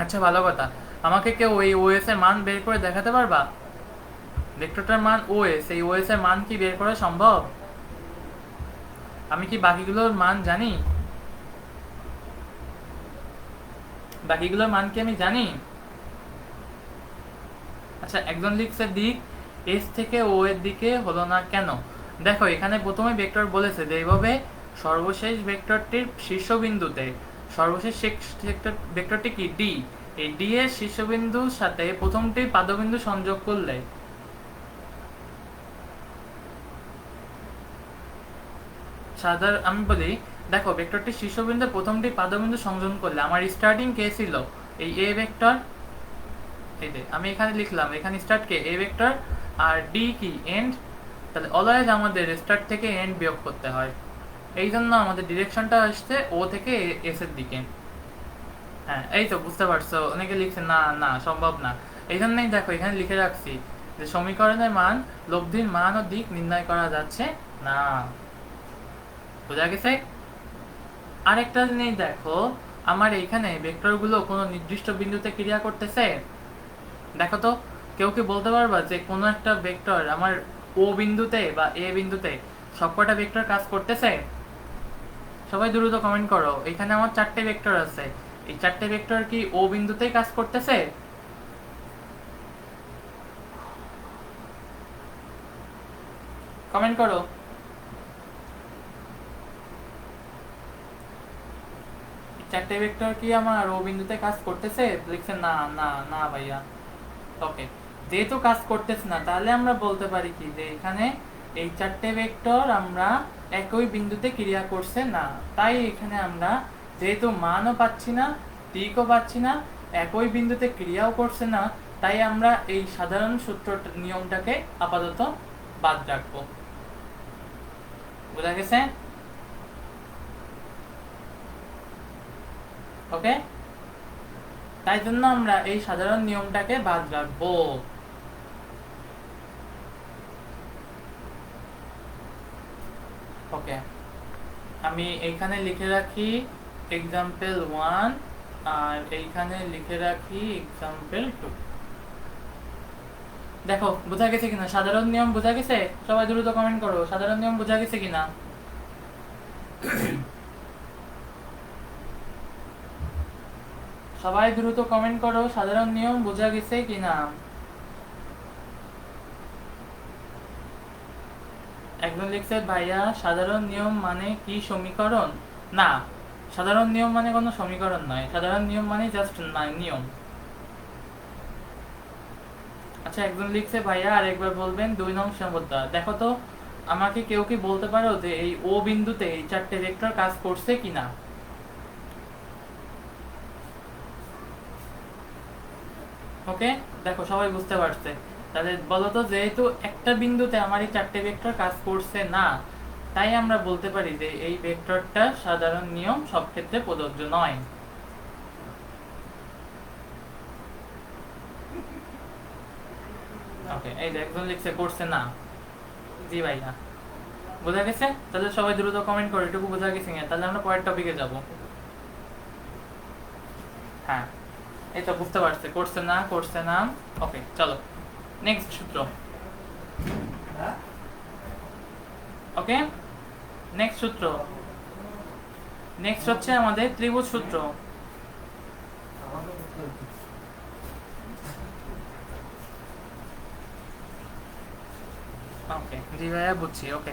আচ্ছা ভালো কথা, আমাকে কেউ এই ওএস এর মান বের করে দেখাতে পারবা? ভেক্টরটার মান ওএস, এই ওএস এর মান কি বের করা সম্ভব? আমি কি বাকিগুলোর মান জানি? বাকিগুলোর মান কি আমি জানি? আচ্ছা, একজন লিখছে দিক এস থেকে ও এর দিকে হলো না কেন? দেখো এখানে প্রথমে ভেক্টর বলেছে যে এইভাবে সর্বশেষ ভেক্টরটির শীর্ষবিন্দুতে, সর্বশেষ ভেক্টরটি কি ডি, এই ডি এর শীর্ষবিন্দুর সাথে প্রথমটি পাদবিন্দু সংযোগ করলে, সাধারণ আমি বলি, দেখো ভেক্টরটির শীর্ষবিন্দু প্রথমটি পাদবিন্দু সংযোগ করলে আমার স্টার্টিং কে ছিল এই এ ভেক্টর, এই যে আমি এখানে লিখলাম, এখানে স্টার্ট কে এ ভেক্টর আর ডি কি এন্ড, তাহলে অলওয়েজ আমাদের স্টার্ট থেকে এন্ড বিয়োগ করতে হয়। এই জন্য আমাদের ডিরেকশনটা আসছে ও থেকে এস এর দিকে। হ্যাঁ এই তো বুঝতে পারছো, অনেকে লিখছে না না সম্ভব না, এই জন্যই দেখো এখানে লিখে রাখছি যে সমীকরণের মান, লব্ধির মান ও দিক নির্ণয় করা যাচ্ছে না। বোঝা গেছে? আরেকটা জিনিস দেখো, আমার এইখানে ভেক্টরগুলো কোনো নির্দিষ্ট বিন্দুতে ক্রিয়া করতেছে? দেখো তো, কেউ কি বলতে পারবা যে কোনো একটা ভেক্টর আমার ও বিন্দুতে বা এ বিন্দুতে সবকটা ভেক্টর কাজ করতেছে? সবাই দ্রুত কমেন্ট করো, এখানে আমার 4টে ভেক্টর আছে, এই 4টে ভেক্টর কি ও বিন্দুতেই কাজ করতেছে? কমেন্ট করো। 4টে ভেক্টর কি আমার ও বিন্দুতে কাজ করতেছে? লিখছে না না না ভাইয়া। ওকে, যেহেতু কাজ করতেছে না তাহলে আমরা বলতে পারি কি যে এখানে এই 4টে ভেক্টর আমরা একই বিন্দুতে ক্রিয়া করছে না, তাই এখানে আমরা যেহেতু মানও পাচ্ছি না, দিকও পাচ্ছি না, একই বিন্দুতে ক্রিয়াও করছে না, তাই আমরা এই সাধারণ সূত্র নিয়মটাকে আপাতত বাদ রাখবো। বোঝা গেছে? ওকে, তাই জন্য আমরা এই সাধারণ নিয়মটাকে বাদ রাখবো। ওকে, আমি এইখানে লিখে রাখি এক্সাম্পল 1 আর এইখানে লিখে রাখি এক্সাম্পল 2। দেখো বোঝা গেছে কিনা? সাধারণ নিয়ম বোঝা গেছে? সবাই দ্রুত কমেন্ট করো, সাধারণ নিয়ম বোঝা গেছে কিনা? সবাই দ্রুত কমেন্ট করো, সাধারণ নিয়ম বোঝা গেছে কিনা? একজন লিখছে ভাইয়া সাধারণ নিয়ম মানে কি সমীকরণ? না, সাধারণ নিয়ম মানে কোনো সমীকরণ নয়, সাধারণ নিয়ম মানে জাস্ট নিয়ম। আচ্ছা, একজন লিখছে ভাইয়া আরেকবার বলবেন 2 নং সীমাবদ্ধতা। দেখো তো, আমাকে কেউ কি বলতে পারো যে এই ও বিন্দুতে এই 4টে ভেক্টর কাজ করছে কিনা? ওকে, দেখো সবাই বুঝতে পারছে। তাহলে বলো তো, যেহেতু একটা বিন্দুতে আমার এই 4টে ভেক্টর কাজ করছে না, তাই আমরা বলতে পারি যে এই ভেক্টরটা সাধারণ নিয়ম সব ক্ষেত্রে প্রযোজ্য নয়। ওকে, এই যে একজন লিখছে করছে না। জি ভাইয়া, বোঝা গেছে? তাহলে সবাই দ্রুত কমেন্ট করো এটুকু বোঝা গেছে কিনা, তাহলে আমরা পরের টপিকে যাব। হ্যাঁ, এই তো বুঝতে পারছে, করছে না করছে না। ওকে চলো নেক্সট সূত্র। ওকে, নেক্সট সূত্র, নেক্সট হচ্ছে আমাদের ত্রিভুজ সূত্র। ওকে জি ভাইয়া বুঝছি। ওকে,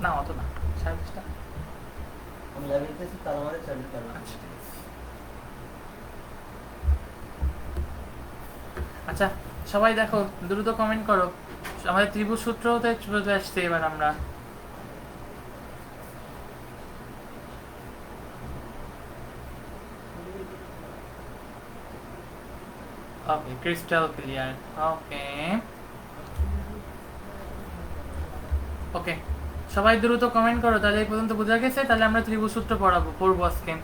না অত না, 26টা। আচ্ছা, সবাই দেখো দ্রুত কমেন্ট করো, আমাদের ত্রিভুজ সূত্রতে চলে আসছে এবার আমরা। ওকে, ক্রিস্টাল ক্লিয়ার। ওকে ওকে, সবাই দ্রুত কমেন্ট করো, তাহলে এই পর্যন্ত বোঝা গেছে? তাহলে আমরা ত্রিভুজ সূত্র পড়বো আজকে।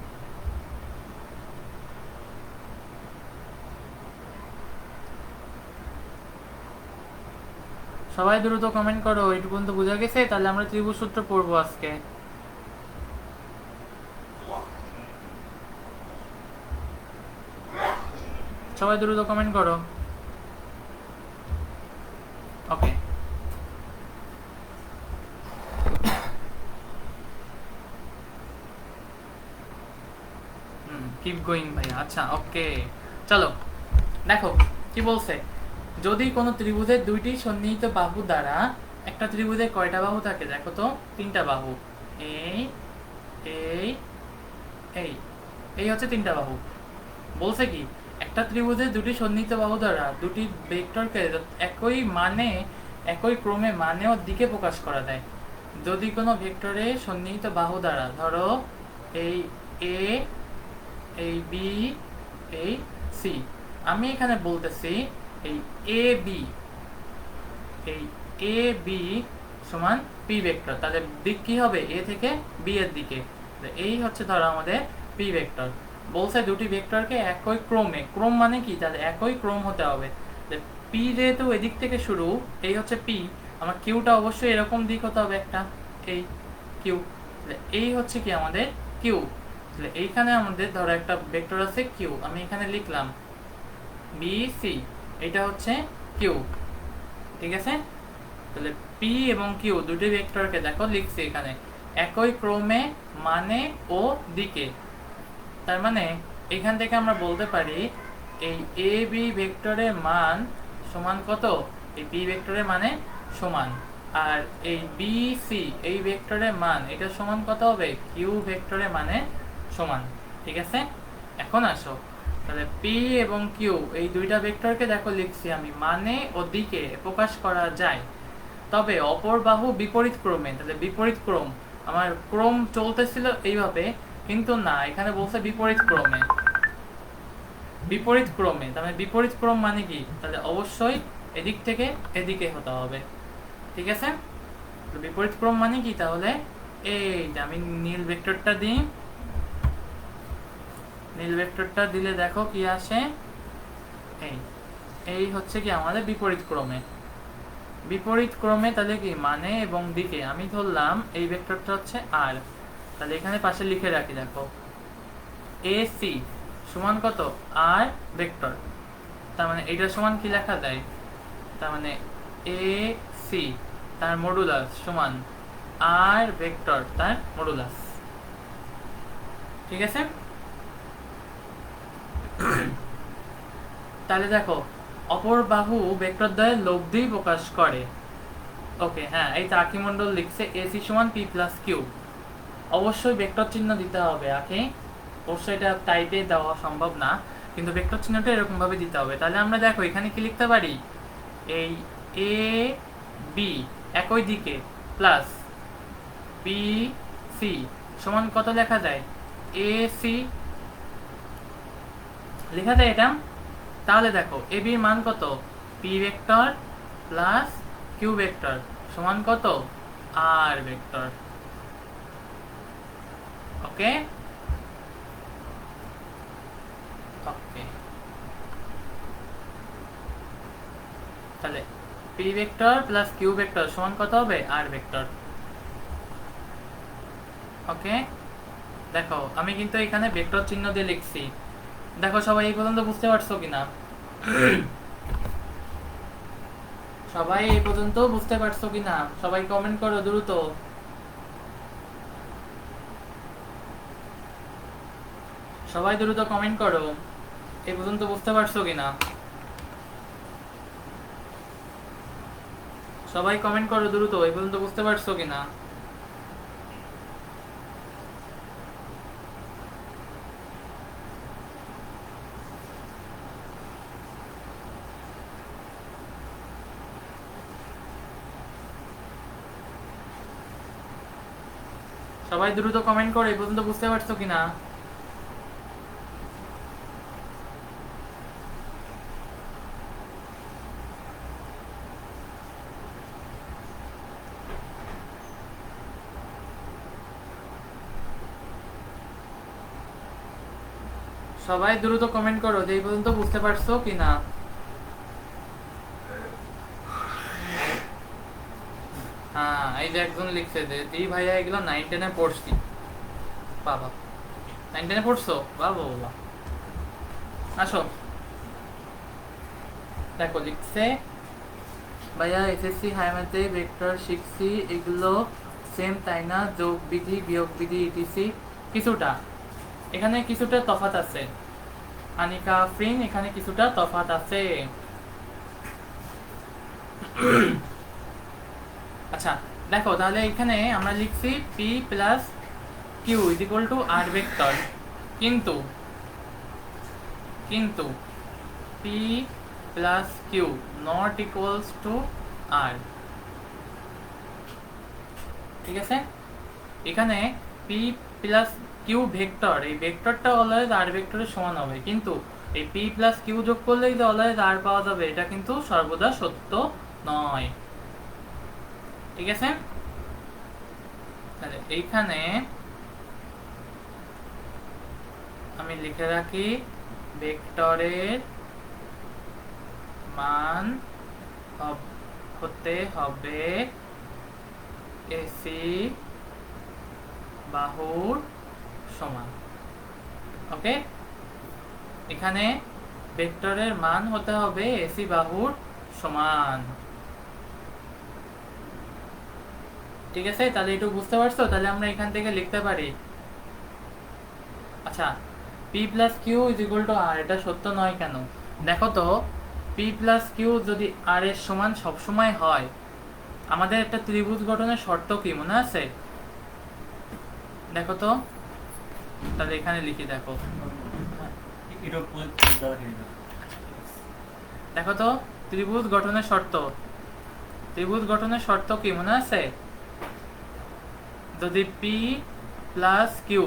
সবাই দ্রুত কমেন্ট করো, এই পর্যন্ত বোঝা গেছে? তাহলে আমরা ত্রিভুজ সূত্র পড়বো আজকে। সবাই দ্রুত কমেন্ট করো। ওকে, কিপ গোয়িং ভাইয়া। আচ্ছা ওকে, চলো দেখো কি বলছে। যদি কোনো ত্রিভুজের দুইটি সন্নিহিত বাহু দ্বারা, একটা ত্রিভুজের কয়টা বাহু থাকে দেখো তো? তিনটা বাহু। এই এই এই এই হচ্ছে তিনটা বাহু। বলছে কি, একটা ত্রিভুজের দুটি সন্নিহিত বাহু দ্বারা দুটি ভেক্টরকে একই মানে, একই ক্রমে মানে ও দিকে প্রকাশ করা যায়। যদি কোনো ভেক্টরের সন্নিহিত বাহু দ্বারা, ধরো এই এ, এই বি, এই সি, আমি এখানে বলতেছি এই এ বি, এই এ বি সমান পি ভেক্টর, তাহলে দিক কি হবে? এ থেকে বি এর দিকে। এই হচ্ছে ধরো আমাদের পি ভেক্টর। বলছে দুটি ভেক্টরকে একই ক্রমে, ক্রম মানে কি? তাহলে একই ক্রম হতে হবে। পি যেহেতু এদিক থেকে শুরু, এই হচ্ছে পি, আমার কিউটা অবশ্যই এরকম দিক হতে হবে একটা, এই কিউ। এই হচ্ছে কি আমাদের কিউ। তাহলে এইখানে আমাদের ধরো একটা ভেক্টর আছে কিউ, আমি এখানে লিখলাম বি সি, এটা হচ্ছে কিউ। ঠিক আছে, তাহলে পি এবং কিউ দুটি ভেক্টরকে দেখো লিখছি এখানে একই ক্রমে মানে ও দিকে। তার মানে এখান থেকে আমরা বলতে পারি এই এ বি ভেক্টরের মান সমান কত? এই বি ভেক্টরের মানে সমান। আর এই বি সি এই ভেক্টরের মান এটা সমান কত হবে? কিউ ভেক্টরের মানে সমান। ঠিক আছে, এখন আসো তাহলে পি এবং কিউ এই দুইটা ভেক্টরকে দেখো লিখছি আমি মানে ও দিকে প্রকাশ করা যায়, তবে অপর বাহু বিপরীত ক্রমে। তাহলে বিপরীত ক্রম, আমার ক্রম চলতেছিল এইভাবে, কিন্তু না, এখানে বলছে বিপরীত ক্রমে। বিপরীত ক্রমে তার মানে বিপরীত ক্রম মানে কি? তাহলে অবশ্যই এদিক থেকে এদিকে হতে হবে। ঠিক আছে, বিপরীত ক্রম মানে কি? তাহলে এই যে আমি নীল ভেক্টরটা দিই, নীল ভেক্টরটা দিলে দেখো কি আসে, এই এই হচ্ছে কি আমাদের বিপরীত ক্রমে। বিপরীত ক্রমে তাহলে কি মানে এবং দিকে, আমি ধরলাম এই ভেক্টরটা হচ্ছে আর, তাহলে এখানে পাশে লিখে রাখি দেখো এ সি সমান কত? R vector. তার মানে এইটার সমান কি লেখা যায়? তার মানে এ সি তার মডুলাস সমান আর ভেক্টর তার মডুলাস। ঠিক আছে, তাহলে দেখো অপর বাহু ভেক্টর দ্বয়ের লব্ধি প্রকাশ করে। ওকে, হ্যাঁ, এই তো আকি মন্ডল লিখছে এসি সমান পি প্লাস কিউ। অবশ্যই ভেক্টর চিহ্ন দিতে হবে আকে, অবশ্যই এটা টাইপে দেওয়া সম্ভব না, কিন্তু ভেক্টর চিহ্নটা এরকম ভাবে দিতে হবে। তাহলে আমরা দেখো এখানে কি লিখতে পারি, এই এ বি একই দিকে প্লাস বি সি সমান কত লেখা যায়? এ সি লেখা যায় এটা। তাহলে দেখো এ বির মান কত? P vector plus Q vector সমান কত? R vector. ওকে ওকে, তাহলে P vector plus Q vector সমান কত হবে? আর ভেক্টর। ওকে, দেখো আমি কিন্তু এখানে ভেক্টর চিহ্ন দিয়ে লিখছি। দেখো সবাই এই পর্যন্ত বুঝতে পারছো কিনা? সবাই এই পর্যন্ত বুঝতে পারছো কিনা? সবাই কমেন্ট করো দ্রুত। সবাই দ্রুত কমেন্ট করো, এই পর্যন্ত বুঝতে পারছো কিনা? সবাই কমেন্ট করো দ্রুত, এই পর্যন্ত বুঝতে পারছো কিনা? সবাই দ্রুত কমেন্ট করো, এই পর্যন্ত বুঝতে পারছো কিনা? সবাই দ্রুত কমেন্ট করো যে এই পর্যন্ত বুঝতে পারছো কিনা। হ্যাঁ, এই যে একজন লিখছে যে এই ভাইয়া এগুলো 9-10-এ পড়ছি। বাবা, 9-10-এ পড়ছো? বাবা বাবা, আসো দেখো লিখছে ভাইয়া এসএসসি হাইমাতে ভেক্টর শিখছি, এগুলো সেম তাই না? যোগ বিধি, বিয়োগ বিধি, ইটিসি। কিছুটা, এখানে কিছুটা তফাৎ আছে আনিকা আফরিন, এখানে কিছুটা তফাৎ আছে। আচ্ছা দেখো, তাহলে এখানে আমরা লিখছি P plus Q is equal to R vector, কিন্তু কিন্তু P plus Q not equals to R. ঠিক আছে, এখানে পি প্লাস কিউ ভেক্টর, এই ভেক্টরটা অলওয়েজ আর ভেক্টরের সমান হবে, কিন্তু এই পি প্লাস কিউ যোগ করলেই যে অলওয়েজ আর পাওয়া যাবে এটা কিন্তু সর্বদা সত্য নয়। ঠিক আছে, তাহলে এইখানে আমি লিখে রাখি ভেক্টরের মান হতে হবে এসি বাহুর সমান। ওকে, এখানে ভেক্টরের মান হতে হবে এসি বাহুর সমান। ঠিক আছে, তাহলে একটু বুঝতে পারছো? তাহলে আমরা এখান থেকে লিখতে পারি, আচ্ছা P plus Q is equal to R, এটা সত্য নয় কেন? দেখো তো, পি প্লাস কিউ যদি আর এর সমান সবসময় হয়, আমাদের একটা ত্রিভুজ গঠনের শর্ত কি মনে আছে? দেখো তো, তাহলে এখানে লিখি, দেখো দেখো তো, ত্রিভুজ গঠনের শর্ত, ত্রিভুজ গঠনের শর্ত কি মনে আছে? যদি পি প্লাস কিউ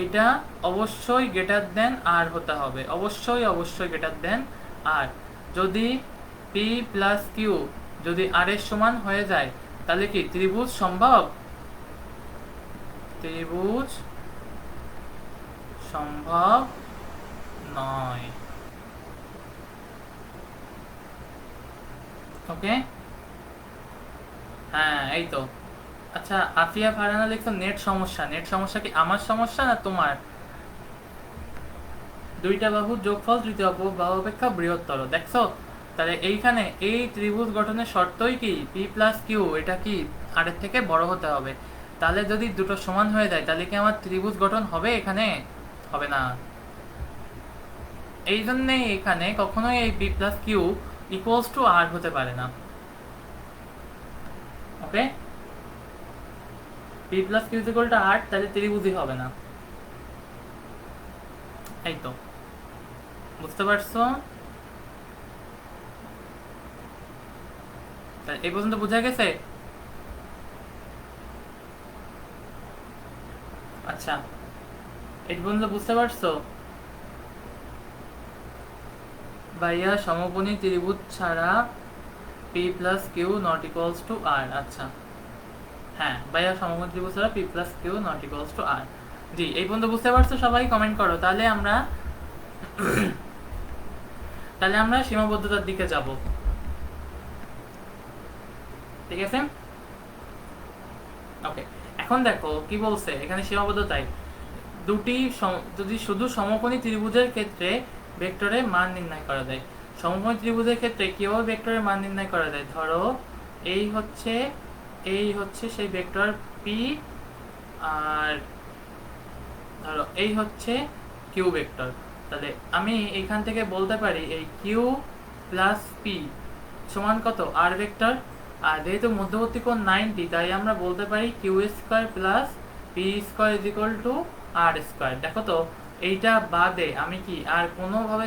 এটা অবশ্যই গ্রেটার দেন আর হতে হবে, অবশ্যই অবশ্যই গ্রেটার দেন আর। যদি পি প্লাস কিউ যদি আর এর সমান হয়ে যায়, তাহলে কি ত্রিভুজ সম্ভব? ত্রিভুজ সম্ভব নয়। ওকে, হ্যাঁ এই তো। আচ্ছা আফিয়া ফারহানা লিখছো নেট সমস্যা, নেট সমস্যা কি আমার সমস্যা না তোমার? দুইটা বাহুর যোগফল তৃতীয় বাহু অপেক্ষা বৃহত্তর, দেখছো? তাহলে এইখানে এই ত্রিভুজ গঠনের শর্তই কি পি প্লাস কিউ এটা কি আর এর থেকে বড় হতে হবে। তাহলে যদি দুটো সমান হয়ে যায়, তাহলে কি আমার ত্রিভুজ গঠন হবে? এখানে হবে না। এই জন্যেই এখানে কখনোই এই P plus Q equals to R হতে পারে না। Okay, P plus Q equal to R, তাহলে ত্রিভুজই হবে না। এই তো, বুঝতে পারছো? এই পর্যন্ত বোঝা গেছে? আচ্ছা, এই পর্যন্ত বুঝতে পারছো? ভাইয়া সমকোণী ত্রিভুজ ছাড়া P plus Q not equals to R. আচ্ছা হ্যাঁ ভাইয়া, সমকোণী ত্রিভুজ ছাড়া P plus Q not equals to R. জি, এই পর্যন্ত বুঝতে পারছো? সবাই কমেন্ট করো, তাহলে আমরা তাহলে আমরা সীমাবদ্ধতার দিকে যাব। ঠিক আছে, ওকে। এখন দেখো কি বলছে এখানে সীমাবদ্ধতায়, দুটি যদি শুধু সমকোণী ত্রিভুজের ক্ষেত্রে ভেক্টরের মান নির্ণয় করা যায়। সমকোণী ত্রিভুজের ক্ষেত্রে কিভাবে ভেক্টরের মান নির্ণয় করা যায়? ধরো এই হচ্ছে সেই ভেক্টর পি, আর ধরো এই হচ্ছে কিউ ভেক্টর। তাহলে আমি এখান থেকে বলতে পারি এই কিউ প্লাস পি সমান কত? R vector. আর যেহেতু মধ্যবর্তী কোণ 90, তাই আমরা বলতে পারি Q square plus P square is equal to R square. দেখো তো, এইটা বাদে আমি কি আর কোনোভাবে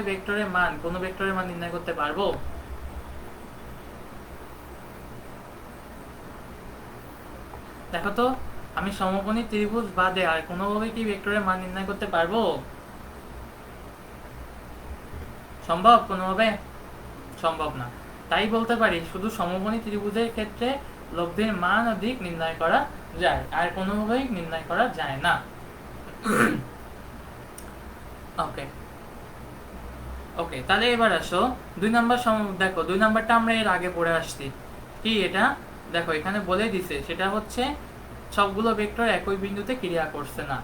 কোনো ভেক্টরের মান নির্ণয় করতে পারবো? দেখো তো, আমি সমকোণী ত্রিভুজ বাদে আর কোনোভাবে কি ভেক্টরের মান নির্ণয় করতে পারবো? সম্ভব কোনোভাবে? সম্ভব না। তাই বলতে পারি শুধু সমকোণী ত্রিভুজের ক্ষেত্রে লব্ধির মান ও দিক নির্ণয় করা যায়, আর কোনোভাবেই নির্ণয় করা যায় না। ওকে ওকে, তাহলে এবার আসো 2 নাম্বার। দেখো 2 নাম্বারটা আমরা এর আগে পড়ে আসছি। কি এটা? দেখো এখানে বলে দিছে, সেটা হচ্ছে সবগুলো ভেক্টর একই বিন্দুতে ক্রিয়া করছে না।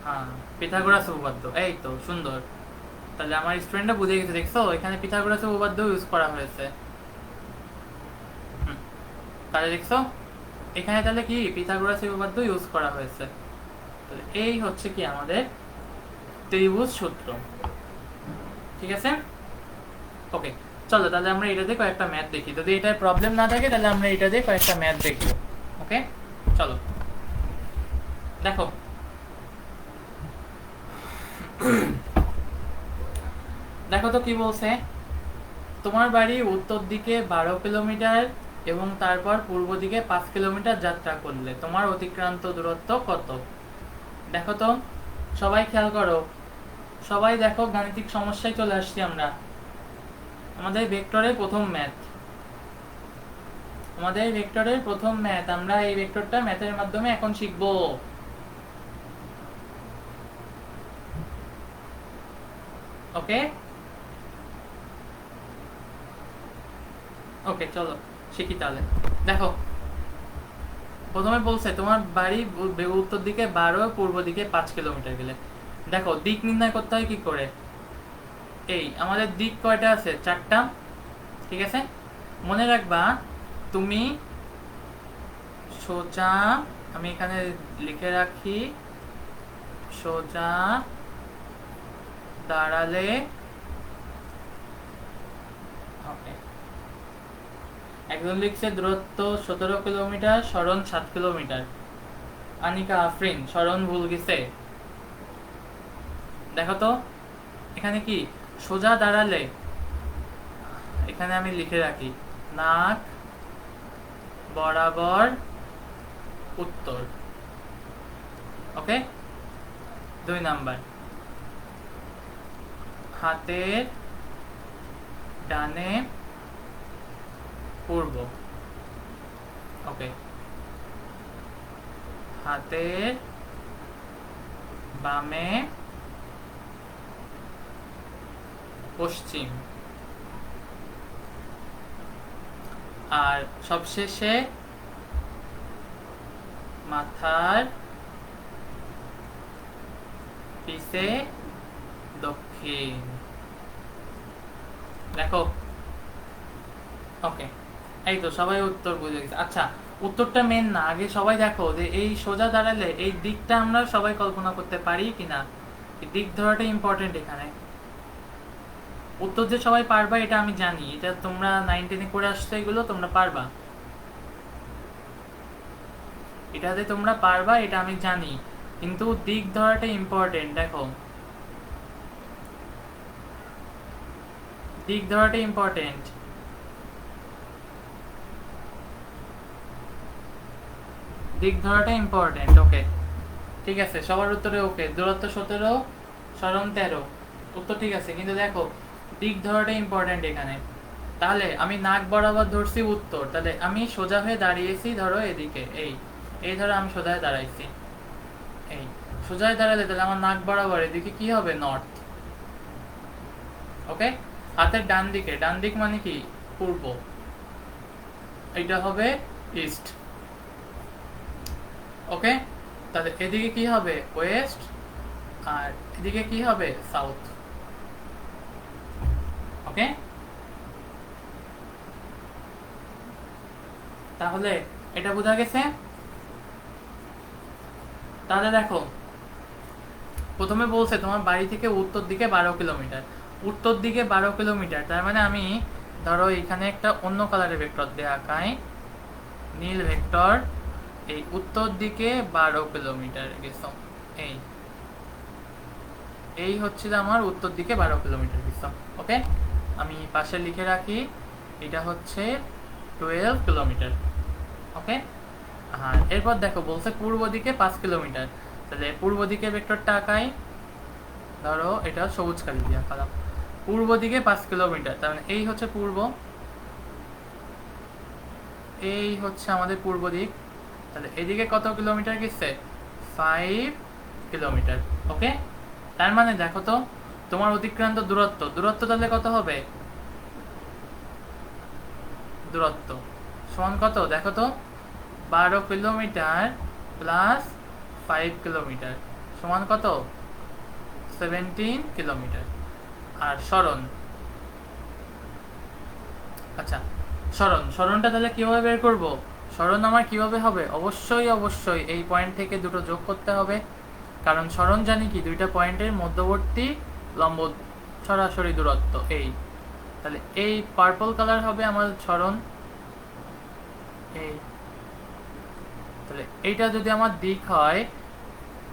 হ্যাঁ পিথাগোরাস উপপাদ্য, এই তো সুন্দর। তাহলে আমার স্টুডেন্টটা বুঝে গেছে, দেখছো এখানে পিথাগোরাস উপপাদ্য ইউজ করা হয়েছে। হুম, তাহলে দেখছো এখানে তাহলে কি পিথাগোরাস উপপাদ্য ইউজ করা হয়েছে। তাহলে এই হচ্ছে কি আমাদের ত্রিভুজ সূত্র। ঠিক আছে, ওকে। চলো তাহলে আমরা এটাতে কয়েকটা ম্যাথ দেখি, যদি এটার প্রবলেম না থাকে তাহলে আমরা এটাতে কয়েকটা ম্যাথ দেখব। ওকে, চলো দেখো। দেখো তো কি বলছে, তোমার বাড়ি উত্তর দিকে 12 কিলোমিটার এবং তারপর পূর্ব দিকে 5 কিলোমিটার যাত্রা করলে তোমার অতিক্রান্ত দূরত্ব কত? দেখো তো, সবাই খেয়াল করো, সবাই দেখো, গাণিতিক সমস্যায় চলে আসছি আমরা। আমাদের ভেক্টরের প্রথম ম্যাথ, আমাদের ভেক্টরের প্রথম ম্যাথ, আমরা এই ভেক্টরটা ম্যাথের মাধ্যমে এখন শিখবো। ওকে ওকে, চলো শিখি তাহলে। দেখো, প্রথমে বলছে তোমার বাড়ি উত্তর দিকে 12, পূর্ব দিকে 5 কিলোমিটার গেলে। দেখো দিক নির্ণয় করতে হয় কি করে, এই আমাদের দিক কয়টা আছে, 4টা। ঠিক আছে, মনে রাখবা তুমি সোজা, আমি এখানে লিখে রাখি, সোজা দাঁড়ালে, ওকে, একজন লিখছে দূরত্ব 17 কিলোমিটার, সরণ 7 কিলোমিটার। আনিকা আফরিন, সরণ ভুল গেছে। দেখো তো এখানে কি, সোজা দাঁড়ালে, এখানে আমি লিখে রাখি নাক বরাবর উত্তর। ওকে, 2 নাম্বার, হাতের ডানে পূর্ব। ওকে, হাতের বামে পশ্চিম। আর সবশেষে মাথার পিছে দক্ষিণ। দেখো, ওকে, এই তো সবাই উত্তর বুঝে গেছে। আচ্ছা, উত্তরটা মেন না, আগে সবাই দেখো যে এই সোজা দাঁড়ালে এই দিকটা আমরা সবাই কল্পনা করতে পারি কিনা, দিক ধরাটা ইম্পর্টেন্ট এখানে। উত্তর যে সবাই পারবা এটা আমি জানি, এটা তোমরা 9-10 করে আসছো, এগুলো তোমরা পারবা, এটাতে তোমরা পারবা, এটা আমি জানি, কিন্তু দিক ধরাটা ইম্পর্টেন্ট। দেখো, দিক ধরাটা ইম্পর্টেন্ট, দিক ধরাটা ইম্পর্টেন্ট। ওকে, ঠিক আছে, সবার উত্তরে ওকে, দূরত্ব 17, সরণ 13, উত্তর ঠিক আছে। কিন্তু দেখো দিক ধরাটা ইম্পর্টেন্ট এখানে। তাহলে আমি নাক বরাবর ধরছি উত্তর, তাহলে আমি সোজা হয়ে দাঁড়িয়েছি, ধরো এদিকে, এই এই ধরো আমি সোজা হয়ে দাঁড়াইছি, এই সোজা হয়ে দাঁড়ালে তাহলে আমার নাক বরাবর এদিকে কি হবে, নর্থ। ওকে, হাতের ডান দিকে, ডান দিক মানে কি, পূর্ব, এটা হবে ইস্ট। ওকে, তাহলে এদিকে কি হবে, ওয়েস্ট, আর এদিকে কি হবে, সাউথ। ওকে, তাহলে এটা বোঝা গেছে। তাহলে দেখো, প্রথমে বলছে তোমার বাড়ি থেকে উত্তর দিকে 12 কিলোমিটার, উত্তর দিকে 12 কিলোমিটার, তার মানে আমি ধরো এখানে একটা অন্য কালারের ভেক্টর দিয়ে আঁকাই, নীল ভেক্টর, এই উত্তর দিকে 12 কিলোমিটার গেছো, এই এই হচ্ছে আমার উত্তর দিকে 12 কিলোমিটার গেছো। ওকে, আমি পাশে লিখে রাখি, এটা হচ্ছে 12 কিলোমিটার। ওকে, আর এরপর দেখো বলছে পূর্ব দিকে 5 কিলোমিটার, তাহলে পূর্ব দিকে ভেক্টরটা আঁকাই, ধরো এটা সবুজ কালি দিয়ে আঁকালাম, পূর্ব দিকে 5 কিলোমিটার, তার মানে এই হচ্ছে পূর্ব, এই হচ্ছে আমাদের পূর্ব দিক। তাহলে এদিকে কত কিলোমিটার গেছে, 5 কিলোমিটার। ওকে, তার মানে দেখো তো তোমার অতিক্রান্ত দূরত্ব, দূরত্ব তাহলে কত হবে, দূরত্ব সমান কত, দেখো তো 12 কিলোমিটার প্লাস 5 কিলোমিটার সমান কত, 17 কিলোমিটার। আর সরণ, আচ্ছা সরণটা তাহলে কিভাবে বের করব? সরণ আমার কিভাবে হবে? অবশ্যই এই পয়েন্ট থেকে দুটো যোগ করতে হবে, কারণ সরণ জানি কি দুইটা পয়েন্টের মধ্যবর্তী লম্ব সরাসরি দূরত্ব এই। তাহলে এই পার্পল কালার হবে আমার সরণ, এই। তাহলে এইটা যদি আমার দিক হয়,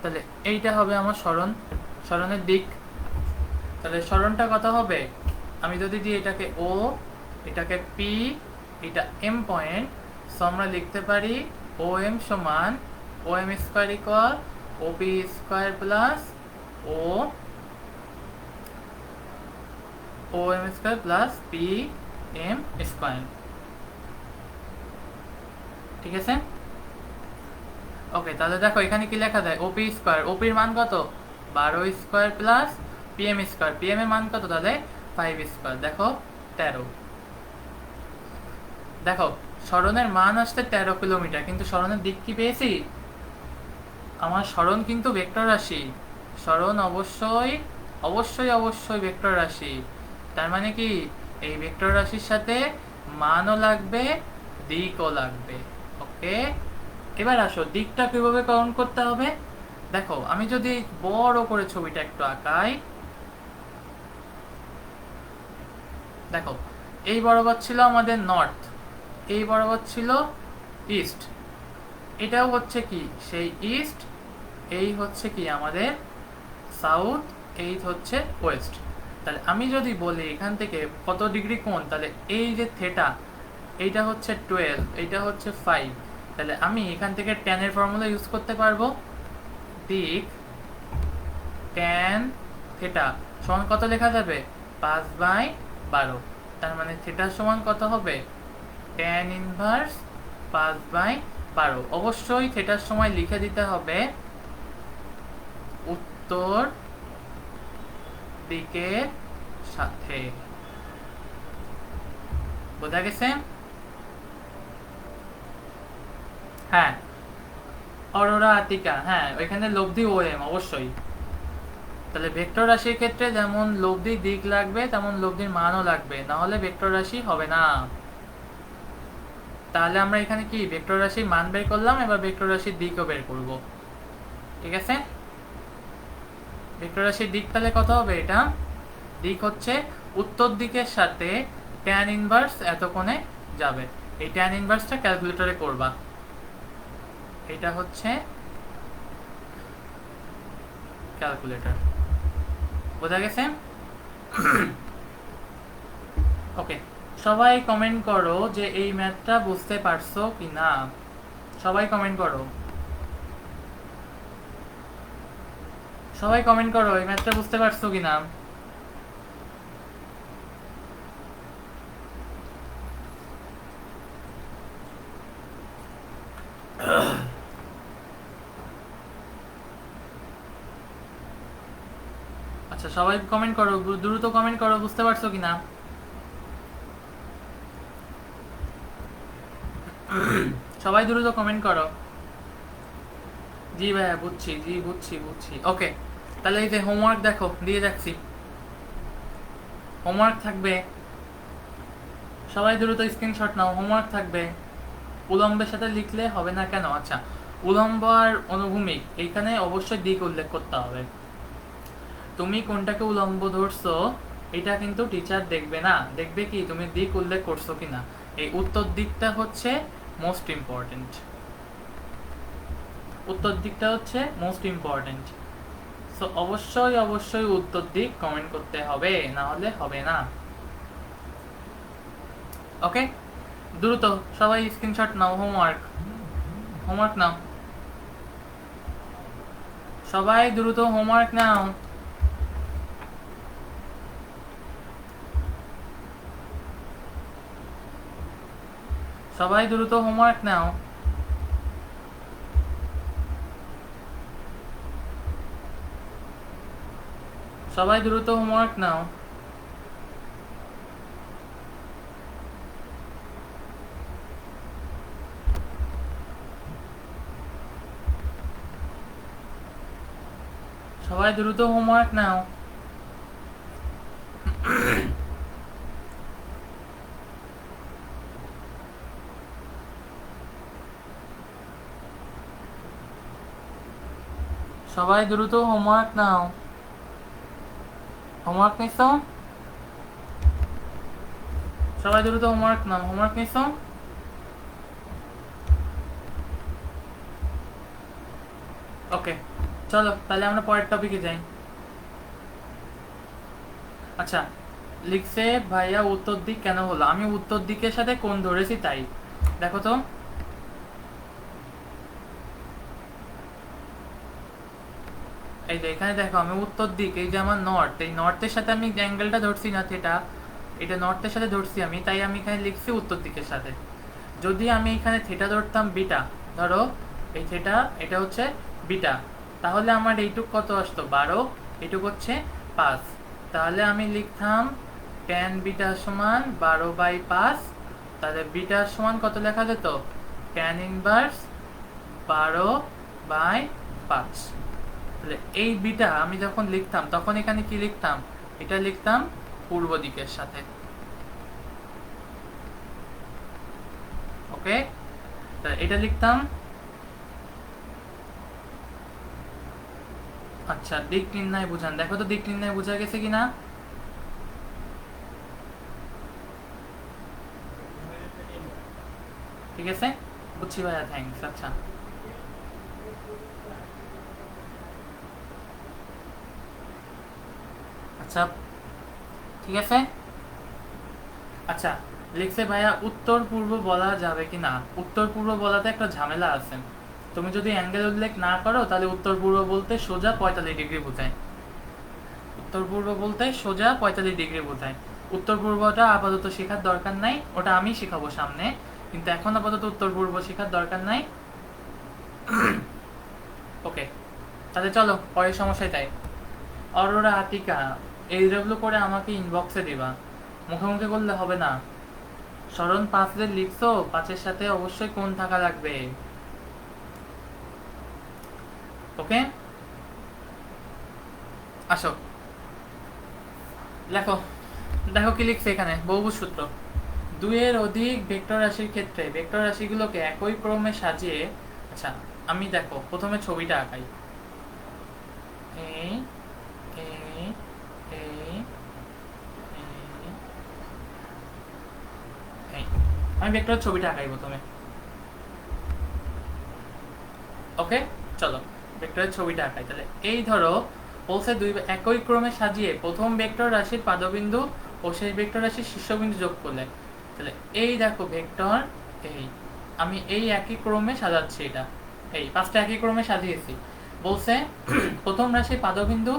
তাহলে এইটা হবে আমার সরণের দিক। তাহলে সরণটা কত হবে? আমি যদি দিই এটাকে ও, এটাকে পি, এটা এম পয়েন্ট, সো আমরা লিখতে পারি ও এম সমান O M square equal O P square plus O O M square plus P M square. ঠিক আছে, ওকে। তাহলে দেখো এখানে কি লেখা যায়, ওপি স্কোয়ার, ওপির মান কত? 12 square plus PM square, PM এর মান কত তাহলে? 5 স্কোয়ার, দেখো 13। দেখো সরণের মান আসছে 13 কিলোমিটার, কিন্তু সরণের দিক কি পেয়েছি? আমার সরণ কিন্তু ভেক্টর রাশি, সরণ অবশ্যই ভেক্টর রাশি। তার মানে কি এই ভেক্টর রাশির সাথে মানও লাগবে, দিকও লাগবে। ওকে, এবার আসো দিকটা কিভাবে কাউন্ট করতে হবে। দেখো আমি যদি বড় করে ছবিটা একটু আঁকাই, দেখো এই বরাবর ছিল আমাদের নর্থ, এই বরাবর ছিল ইস্ট, এটাও হচ্ছে কি সেই ইস্ট, এই হচ্ছে কি আমাদের সাউথ, এই হচ্ছে ওয়েস্ট। তাহলে আমি যদি বলি এখান থেকে কত ডিগ্রি কোণ, তাহলে এই যে থেটা, এইটা হচ্ছে 12, এইটা হচ্ছে 5। তাহলে আমি এখান থেকে tan এর ফর্মুলা ইউজ করতে পারবো। দিক tan থেটা সমান কত লেখা যাবে? 5/12। তার মানে থেটা সমান কত হবে? tan inverse 5/12। অবশ্যই থেটার সময় লিখে দিতে হবে উত্তর দিকের সাথে। বোঝা গেছে? হ্যাঁ, অরোরা আতিকা, হ্যাঁ ওইখানে লব্ধি ও এম অবশ্যই। তাহলে ভেক্টর রাশির ক্ষেত্রে যেমন লব্ধির দিক লাগবে, তেমন লব্ধির মানও লাগবে, না হলে ভেক্টর রাশি হবে না। তাহলে আমরা এখানে কি ভেক্টর রাশির মান বের করলাম, এবার ভেক্টর রাশির দিকও বের করব। ঠিক আছে, ভেক্টর রাশির দিক তাহলে কত হবে? এটা দিক হচ্ছে উত্তর দিকের সাথে tan ইনভার্স এত কোণে যাবে। এই tan ইনভার্সটা ক্যালকুলেটরে করবা, এটা হচ্ছে ক্যালকুলেটর। বোঝা গেছে? ওকে, সবাই কমেন্ট করো যে এই ম্যাথটা বুঝতে পারছো কি না। সবাই কমেন্ট করো, সবাই কমেন্ট করো এই ম্যাথটা বুঝতে পারছো কি না। আচ্ছা সবাই কমেন্ট করো, দ্রুত কমেন্ট করো বুঝতে পারছো কি না। সবাই দ্রুত কমেন্ট করো। জি ভাইয়া বুঝছি, জি বুঝছি। ওকে, তাহলে এই যে হোমওয়ার্ক দেখো দিয়ে যাচ্ছি, হোমওয়ার্ক থাকবে, সবাই দ্রুত স্ক্রিনশট নাও, হোমওয়ার্ক থাকবে। উলম্বের সাথে লিখলে হবে না কেন? আচ্ছা, উলম্ব আর অনুভূমিক এইখানে অবশ্যই দিক উল্লেখ করতে হবে। তুমি কোনটাকে উলম্ব ধরছো এটা কিন্তু টিচার দেখবে না, দেখবে কি তুমি দিক উল্লেখ করছো কিনা। এই উত্তর দিকটা হচ্ছে মোস্ট ইম্পর্টেন্ট, উত্তর দিকটা হচ্ছে মোস্ট ইম্পর্টেন্ট। সো অবশ্যই উত্তর দিক কমেন্ট করতে হবে, না হলে হবে না। ওকে, দ্রুত সবাই স্ক্রিনশট নাও, হোমওয়ার্ক নাও, সবাই দ্রুত হোমওয়ার্ক নাও। সবাই দ্রুত হোমওয়ার্ক নাও। সবাই দ্রুত হোমওয়ার্ক নাও। সবাই দ্রুত হোমওয়ার্ক নাও। সবাই দ্রুত হোমওয়ার্ক নাও। হোমওয়ার্ক নিছো? সবাই দ্রুত হোমওয়ার্ক নাও। হোমওয়ার্ক নিছো? ওকে, চলো তাহলে আমরা পরের টপিকে যাই। আচ্ছা, লিখছে ভাইয়া উত্তর দিক কেন হলো? আমি উত্তর দিকের সাথে কোন ধরেছি তাই। দেখো তো, এই যে এখানে দেখো আমি উত্তর দিক, এই যে আমার নর্থ, এই নর্থের সাথে আমি অ্যাঙ্গেলটা ধরছি না, থিটা, এটা নর্থের সাথে ধরছি আমি, তাই আমি এখানে লিখছি উত্তর দিকের সাথে। যদি আমি এখানে থিটা ধরতাম বিটা, ধরো এই থিটা, এটা হচ্ছে বিটা, তাহলে আমার এইটুক কত আসতো? 12, এইটুক হচ্ছে 5। তাহলে আমি লিখতাম ট্যান বিটা সমান 12/5। তাহলে বিটার সমান কত লেখা যেত? Tan inverse 12/5। তাহলে এই বিটা আমি যখন লিখতাম তখন এখানে কি লিখতাম? এটা লিখতাম পূর্ব দিকের সাথে। ওকে, এটা লিখতাম। আচ্ছা, দিক নির্ণয় বুঝান, দেখো তো দিক নির্ণয় বোঝা গেছে কিনা। ঠিক আছে, বুঝছি ভাইয়া, থ্যাংকস। আচ্ছা আচ্ছা, ঠিক আছে। আচ্ছা, লিখছে ভাইয়া উত্তর পূর্ব বলা যাবে কি না? উত্তর পূর্ব বলাতে একটা ঝামেলা আছে। তুমি যদি অ্যাঙ্গেল উল্লেখ না করো তাহলে উত্তর পূর্ব বলতে সোজা 45 ডিগ্রি বোঝায়। উত্তর পূর্ব বলতে সোজা 45 ডিগ্রি বোঝায়। উত্তর পূর্বটা আপাতত শেখার দরকার নাই, ওটা আমি শেখাবো সামনে, কিন্তু এখন আপাতত উত্তর পূর্ব শেখার দরকার নাই। ওকে, তাহলে চলো পরের সমস্যায় তাই। অরোরা আতিকা, এইডব্লিউ করে আমাকে ইনবক্সে দিবা, মুখে মুখে করলে হবে না। স্মরণ 5 যে লিখছো, 5-এর সাথে অবশ্যই কোণ থাকা লাগবে। ওকে, আসো লেখো। দেখো কি লিখছে এখানে, বহুভুজ সূত্র। 2-এর অধিক ভেক্টর রাশির ক্ষেত্রে ভেক্টর রাশিগুলোকে একই ক্রমে সাজিয়ে, আচ্ছা আমি দেখো প্রথমে ছবিটা আঁকাই। এই এই এই এই, আমি ভেক্টরের ছবিটা আঁকাই প্রথমে। ওকে, চলো ভেক্টরের ছবিটা আঁকাই। তাহলে এই ধরো বলছে একই ক্রমে সাজিয়ে প্রথম ভেক্টর রাশির পাদবিন্দু ও শেষ ভেক্টর রাশির শীর্ষবিন্দু যোগ করলে। তাহলে এই দেখো ভেক্টর, এই আমি এই একই ক্রমে সাজাচ্ছি, এটা এই 5টা একই ক্রমে সাজিয়েছি। বলছে প্রথম রাশির পাদবিন্দু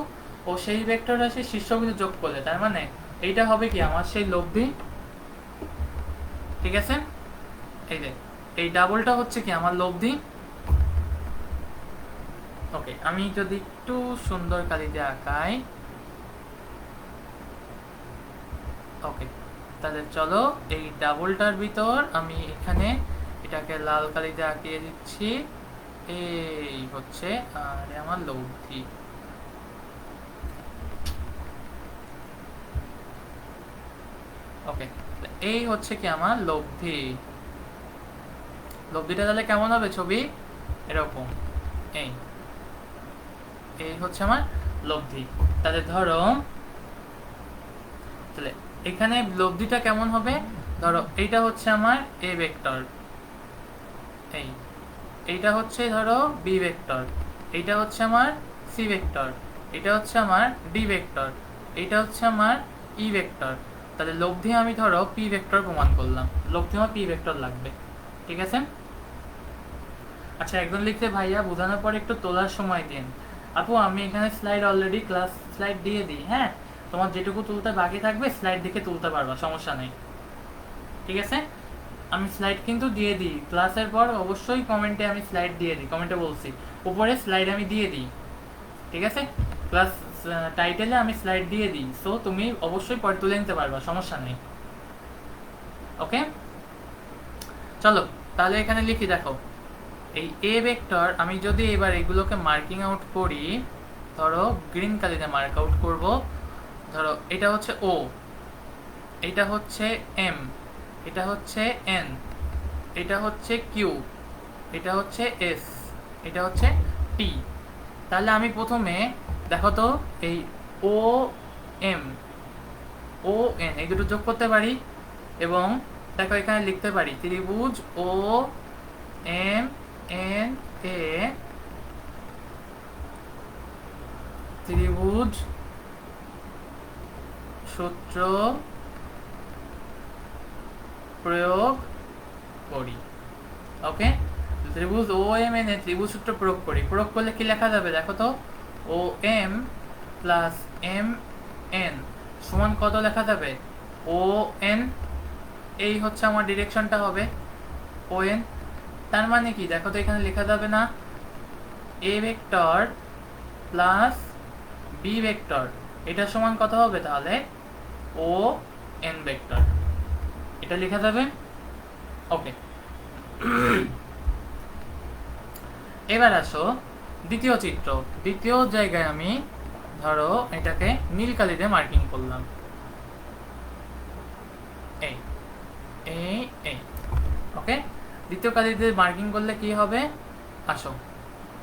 ও সেই ভেক্টর রাশির শীর্ষবিন্দু যোগ করলে, তার মানে এইটা হবে কি আমার সেই লব্ধি। ঠিক আছে, এই যে এই ডাবলটা হচ্ছে কি আমার লব্ধি। ওকে, আমি যদি একটু সুন্দর কালিতে আঁকাই। ওকে, তাহলে চলো এই ডাবলটার ভিতর আমি এখানে এটাকে লাল কালিতে আঁকিয়ে দিচ্ছি। এই হচ্ছে আর আমার লব্ধি। ওকে, এই হচ্ছে কি আমার লব্ধি। লব্ধিটা তাহলে কেমন হবে ছবি? এরকম। এই এই হচ্ছে আমার লব্ধি। তাহলে ধরো, তাহলে এখানে লব্ধিটা কেমন হবে? ধরো এইটা হচ্ছে আমার এ ভেক্টর, এই এইটা হচ্ছে ধরো বি ভেক্টর, এইটা হচ্ছে আমার সি ভেক্টর, এটা হচ্ছে আমার ডি ভেক্টর, এইটা হচ্ছে আমার ই ভেক্টর। তাহলে লব্ধি আমি ধরো পি ভেক্টর প্রমাণ করলাম, লব্ধি আমার পি ভেক্টর লাগবে। ঠিক আছে। আচ্ছা, একজন লিখতে ভাইয়া বোঝানোর পর একটু তোলার সময় দিন। আপু আমি এখানে স্লাইড অলরেডি ক্লাস স্লাইড দিয়ে দিই, হ্যাঁ, তোমার যেটুকু তুলতে বাকি থাকবে স্লাইড দেখে তুলতে পারবা, সমস্যা নেই। ঠিক আছে, আমি স্লাইড কিন্তু দিয়ে দিই ক্লাসের পর, অবশ্যই কমেন্টে আমি স্লাইড দিয়ে দিই, কমেন্টে বলছি উপরে স্লাইড আমি দিয়ে দিই। ঠিক আছে, ক্লাস টাইটেলে আমি স্লাইড দিয়ে দিই, সো তুমি অবশ্যই পরে তুলে নিতে পারবা, সমস্যা নেই। ওকে, চলো তাহলে এখানে লিখি। দেখো এই এ ভেক্টর আমি যদি এবার এগুলোকে মার্কিং আউট করি, ধরো গ্রিন কালিতে মার্ক আউট করব। ধরো এটা হচ্ছে ও, এটা হচ্ছে এম, এটা হচ্ছে এন, এটা হচ্ছে কিউ, এটা হচ্ছে এস, এটা হচ্ছে টি। তাহলে আমি প্রথমে দেখো তো এই ও এম ও এন এই দুটো যোগ করতে পারি এবং দেখো এখানে লিখতে পারি ত্রিভুজ ও এম এন এ ত্রিভুজ সূত্র প্রয়োগ করি। ওকে, ত্রিভুজ ও এম এন এ ত্রিভুজ সূত্র প্রয়োগ করি। প্রয়োগ করলে কি লেখা যাবে দেখো তো, ও এম প্লাস এম এন সমান কত লেখা যাবে, ও এন। এই হচ্ছে আমার ডিরেকশনটা হবে ও এন। তার মানে কি দেখো তো, এখানে লেখা যাবে না A vector plus B vector, এটা সমান কত হবে তাহলে, ও এন ভেক্টর, এটা লেখা যাবে। ওকে, এবার আসো দ্বিতীয় চিত্র। দ্বিতীয় জায়গায় আমি ধরো এটাকে নীল কালি দিয়ে মার্কিং করলাম, এই এই এই। ওকে, দ্বিতীয় কালি দিয়ে মার্কিং করলে কি হবে, আসো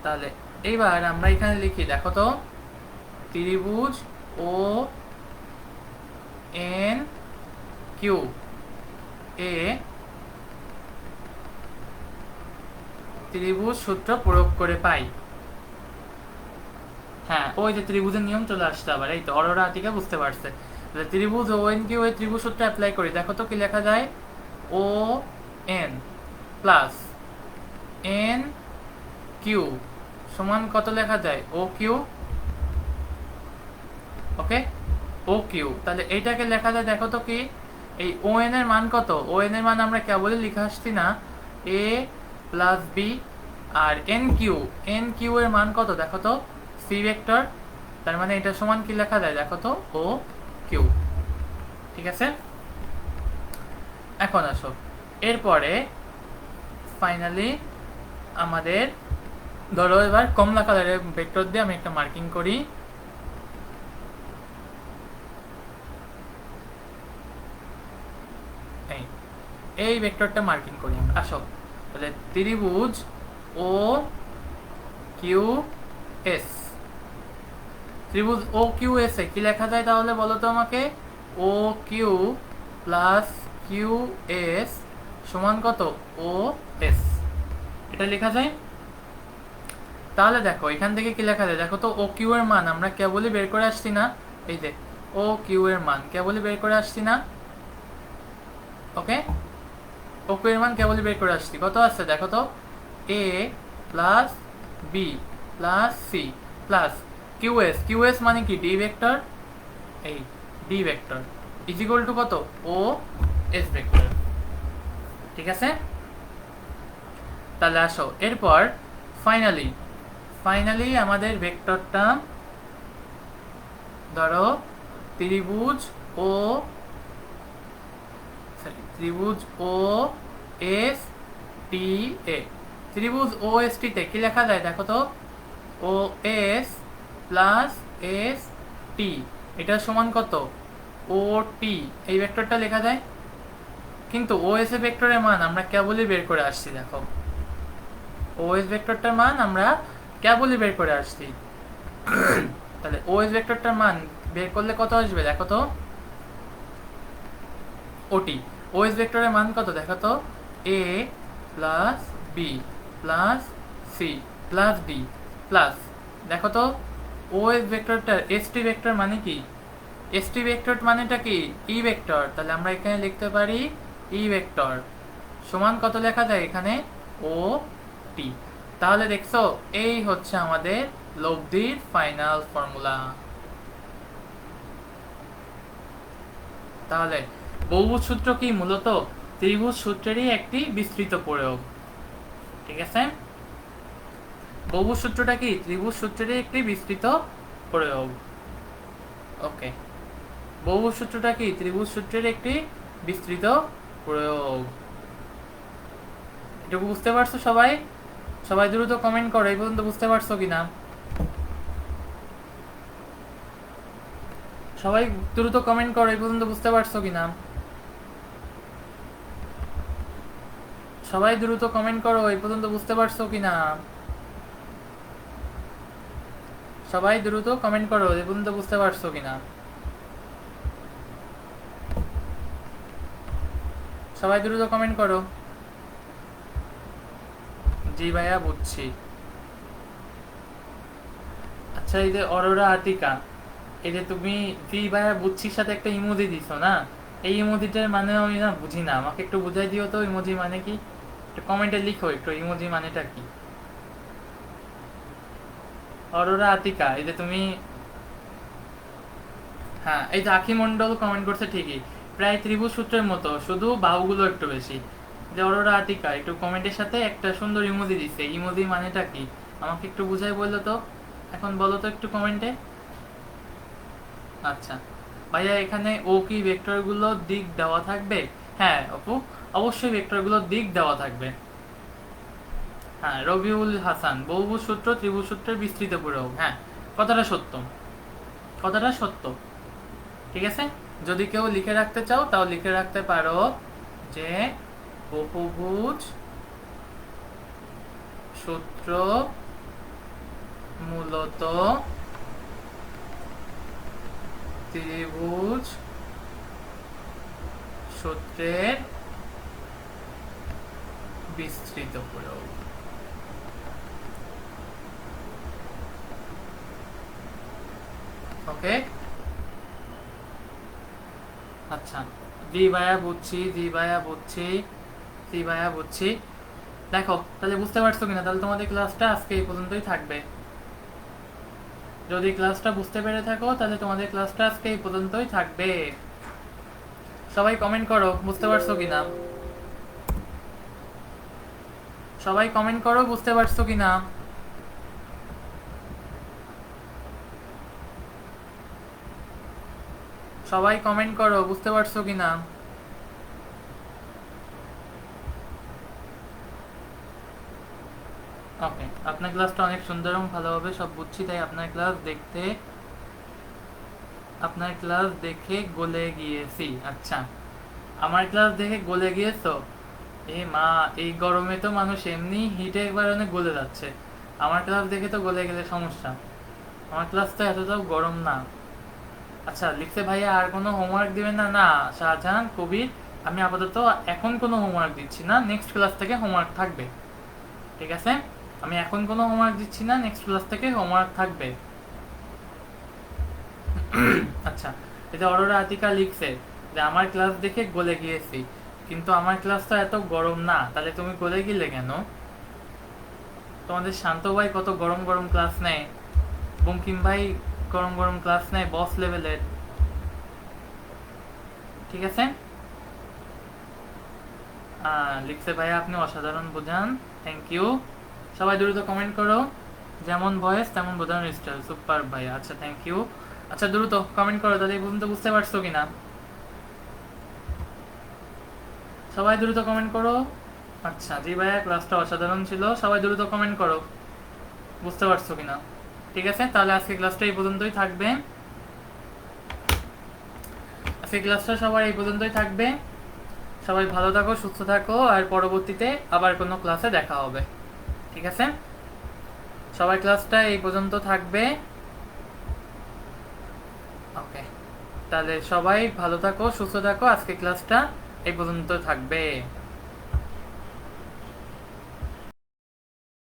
তাহলে এইবার আমরা এখানে লিখি দেখো তো, ত্রিভুজ ও এন কিউ এ ত্রিভুজ সূত্র প্রয়োগ করে পাই। হ্যাঁ, ওই যে ত্রিভুজের নিয়ম চলে আসছে আবার, এই তো অরোরা আতিকা বুঝতে পারছে। ত্রিভুজ ও এন কিউ এ ত্রিভুজ সূত্র অ্যাপ্লাই করি, দেখো তো কি লেখা যায়, O N plus N Q সমান কত লেখা যায়, ও কিউ। ওকে, ও কিউ, তাহলে এইটাকে লেখা যায় দেখো তো কি, এই ও এন এর মান কত, ও এন এর মান আমরা কেবলই লিখে আসছি না, এ প্লাস বি, আর এন কিউ এর মান কত দেখো তো, সি ভেক্টর। তার মানে এটা সমান কি লেখা যায় দেখো তো, ও কিউ। ঠিক আছে, এখন আসো এরপরে ফাইনালি আমাদের ধরো এবার কমলা কালারের ভেক্টর দিয়ে আমি একটা মার্কিং করি। এই ভেক্টরটা মার্কিং করি আমরা, আসো তাহলে ত্রিভুজ ও কিউ এস, ত্রিভুজ ও কিউ এস এ কি লেখা যায় তাহলে বলো তো আমাকে, O Q plus Q S সমান কত, ও এস, এটা লেখা যায়। তাহলে দেখো এখান থেকে কি লেখা যায় দেখো তো, ও কিউ এর মান আমরা কেবলই বের করে আসছি না, এই যে ও কিউ এর মান কেবলই বের করে আসছি না। ওকে, ও কিউ এর মান কেবলই বের করে আসছি, কত আছে দেখো তো, A plus B plus C plus Q S মানে কি ডি ভেক্টর, এই D vector is equal to কত, ও এস ভেক্টর। ঠিক আছে, তাহলে আসো এরপর ফাইনালি আমাদের ভেক্টরটা ধরো ত্রিভুজ ও ও এস টি এ, ত্রিভুজ ও এস টি তে কি লেখা যায় দেখো তো, O S plus S T, এটা সমান কত, ও টি, এই ভেক্টরটা লেখা যায়। কিন্তু ও এস এ ভেক্টরের মান আমরা কেবলই বের করে আসছি, দেখো ও এস ভেক্টরটার মান আমরা কেবলই বের করে আসছি। তাহলে ও এস ভেক্টরটার মান বের করলে কত আসবে দেখো তো, ওটি, ও এস ভেক্টরের মান কত দেখো তো, A plus B plus C plus D plus, দেখো তো ও এস ভেক্টরটার এস টি ভেক্টর মানে কি, এস টি ভেক্টর মানেটা কি, ই ভেক্টর। তাহলে আমরা এখানে লিখতে পারি ই ভেক্টর সমান কত লেখা যায় এখানে, ও টি। তাহলে দেখছো এই হচ্ছে আমাদের লব্ধির ফাইনাল ফর্মুলা। তাহলে বহুভুজ সূত্র কি, মূলত ত্রিভুজ সূত্রেরই একটি বিস্তৃত প্রয়োগ। ঠিক আছে, বহুভুজ সূত্রটা কি, ত্রিভুজ সূত্রেরই একটি বিস্তৃত প্রয়োগ। ওকে, বহুভুজ সূত্রটা কি, ত্রিভুজ সূত্রের একটি বিস্তৃত প্রয়োগ। এটুকু বুঝতে পারছো সবাই? সবাই দ্রুত কমেন্ট করো এই পর্যন্ত বুঝতে পারছো কিনা। সবাই দ্রুত কমেন্ট করো, এই পর্যন্ত বুঝতে পারছো কিনা? সবাই দ্রুত কমেন্ট করো, এই পর্যন্ত বুঝতে পারছো কিনা? সবাই দ্রুত কমেন্ট করো, এই পর্যন্ত বুঝতে পারছো কিনা? সবাই দ্রুত কমেন্ট করো। জি ভাইয়া বুঝছি। আচ্ছা, এই যে অরোরা আতিকা, এই যে তুমি জি ভাইয়া বুঝছির সাথে একটা ইমোজি দিছো না, এই ইমোজিটার মানে আমি না বুঝি না, আমাকে একটু বুঝাই দিও তো ইমোজি মানে কি। একটু কমেন্টে লিখো একটু ইমোজি মানেটা কি। অরোরা আতিকা, এই যে তুমি, হ্যাঁ এই যে আখি মন্ডল কমেন্ট করছে ঠিকই, প্রায় ত্রিভুজ সূত্রের মতো, শুধু বাহুগুলো একটু বেশি। যে অরোরা আতিকা একটু কমেন্টের সাথে একটা সুন্দর ইমোজি দিচ্ছে, ইমোজি মানেটা কি আমাকে একটু বুঝাই বললো তো। এখন বলো তো একটু কমেন্টে। আচ্ছা ভাইয়া, এখানে ও কি ভেক্টরগুলোর দিক দেওয়া থাকবে? হ্যাঁ অপু, অবশ্যই ভেক্টরগুলোর দিক দেওয়া থাকবে। হ্যাঁ রবিউল হাসান, বহুভুজ সূত্র ত্রিভুজ সূত্রের বিস্তৃত প্রয়োগ, হ্যাঁ কথাটা সত্য, কথাটা সত্য। ঠিক আছে, যদি কেউ লিখে রাখতে চাও তাও লিখে রাখতে পারো যে বহুভুজ সূত্র মূলত ত্রিভুজ সূত্রের বিস্তৃত প্রয়োগ। ওকে, আচ্ছা জি ভাইয়া বুঝছি, জি ভাইয়া বুঝছি, জি ভাইয়া বুঝছি। দেখো তাহলে বুঝতে পারছো কিনা, তাহলে তোমাদের ক্লাসটা আজকে এই পর্যন্তই থাকবে। যদি ক্লাসটা বুঝতে পেরে থাকো তাহলে তোমাদের ক্লাসটা আজকে এই পর্যন্তই থাকবে। সবাই কমেন্ট করো বুঝতে পারছো কিনা, সবাই কমেন্ট করো বুঝতে পারছো কিনা। সবাই কমেন্ট করো বুঝতে পারছো কিনা। ওকে, আপনার ক্লাসটা অনেক সুন্দর এবং ভালোভাবে সব বুঝছি, তাই আপনার ক্লাস দেখে গলে গিয়েছি। আচ্ছা, আমার ক্লাস দেখে গলে গিয়েছো? এ মা, এই গরমে তো মানুষ এমনি হিটে একবার অনেক গলে যাচ্ছে, আমার ক্লাস দেখে তো গলে গেলে সমস্যা। আমার ক্লাস তো এতটাও গরম না। আচ্ছা লিখছে ভাইয়া আর কোনো হোমওয়ার্ক দিবেন না? না শাহজাহান কবির, আমি আপাতত এখন কোনো হোমওয়ার্ক দিচ্ছি না, নেক্সট ক্লাস থেকে হোমওয়ার্ক থাকবে। ঠিক আছে, আমি এখন কোনো হোমওয়ার্ক দিচ্ছি না, নেক্সট ক্লাস থেকে হোমওয়ার্ক থাকবে। আচ্ছা, এই যে অরোরা আতিকা লিখছে যে আমার ক্লাস দেখে গলে গিয়েছি, কিন্তু আমার ক্লাস তো এত গরম না, তাহলে তুমি গলে গেলে কেন? তোমাদের শান্ত ভাই কত গরম গরম ক্লাস নেয়, বঙ্কিম ভাই গরম গরম ক্লাস নেয় বস লেভেলের। ঠিক আছে, লিখছে ভাইয়া আপনি অসাধারণ বোঝান, থ্যাংক ইউ। সবাই দ্রুত কমেন্ট করো, যেমন ভয়েস তেমন বোঝানোর স্টাইল, সুপার ভাইয়া, আচ্ছা থ্যাংক ইউ। আচ্ছা দ্রুত কমেন্ট করো, তাহলে এই পর্যন্ত বুঝতে পারছো কিনা। সবাই দ্রুত কমেন্ট করো। আচ্ছা জি ভাইয়া ক্লাসটা অসাধারণ ছিল, সবাই দ্রুত কমেন্ট করো বুঝতে পারছো কিনা। ঠিক আছে, তাহলে আজকে ক্লাসটা এই পর্যন্তই থাকবে, আজকে ক্লাসটা সবাই এই পর্যন্তই থাকবে। সবাই ভালো থাকো, সুস্থ থাকো, আর পরবর্তীতে আবার কোনো ক্লাসে দেখা হবে। ঠিক আছে, সবাই ক্লাসটা এই পর্যন্ত থাকবে। ওকে, তাহলে সবাই ভালো থাকো, সুস্থ থাকো, আজকে ক্লাসটা এই পর্যন্ত থাকবে।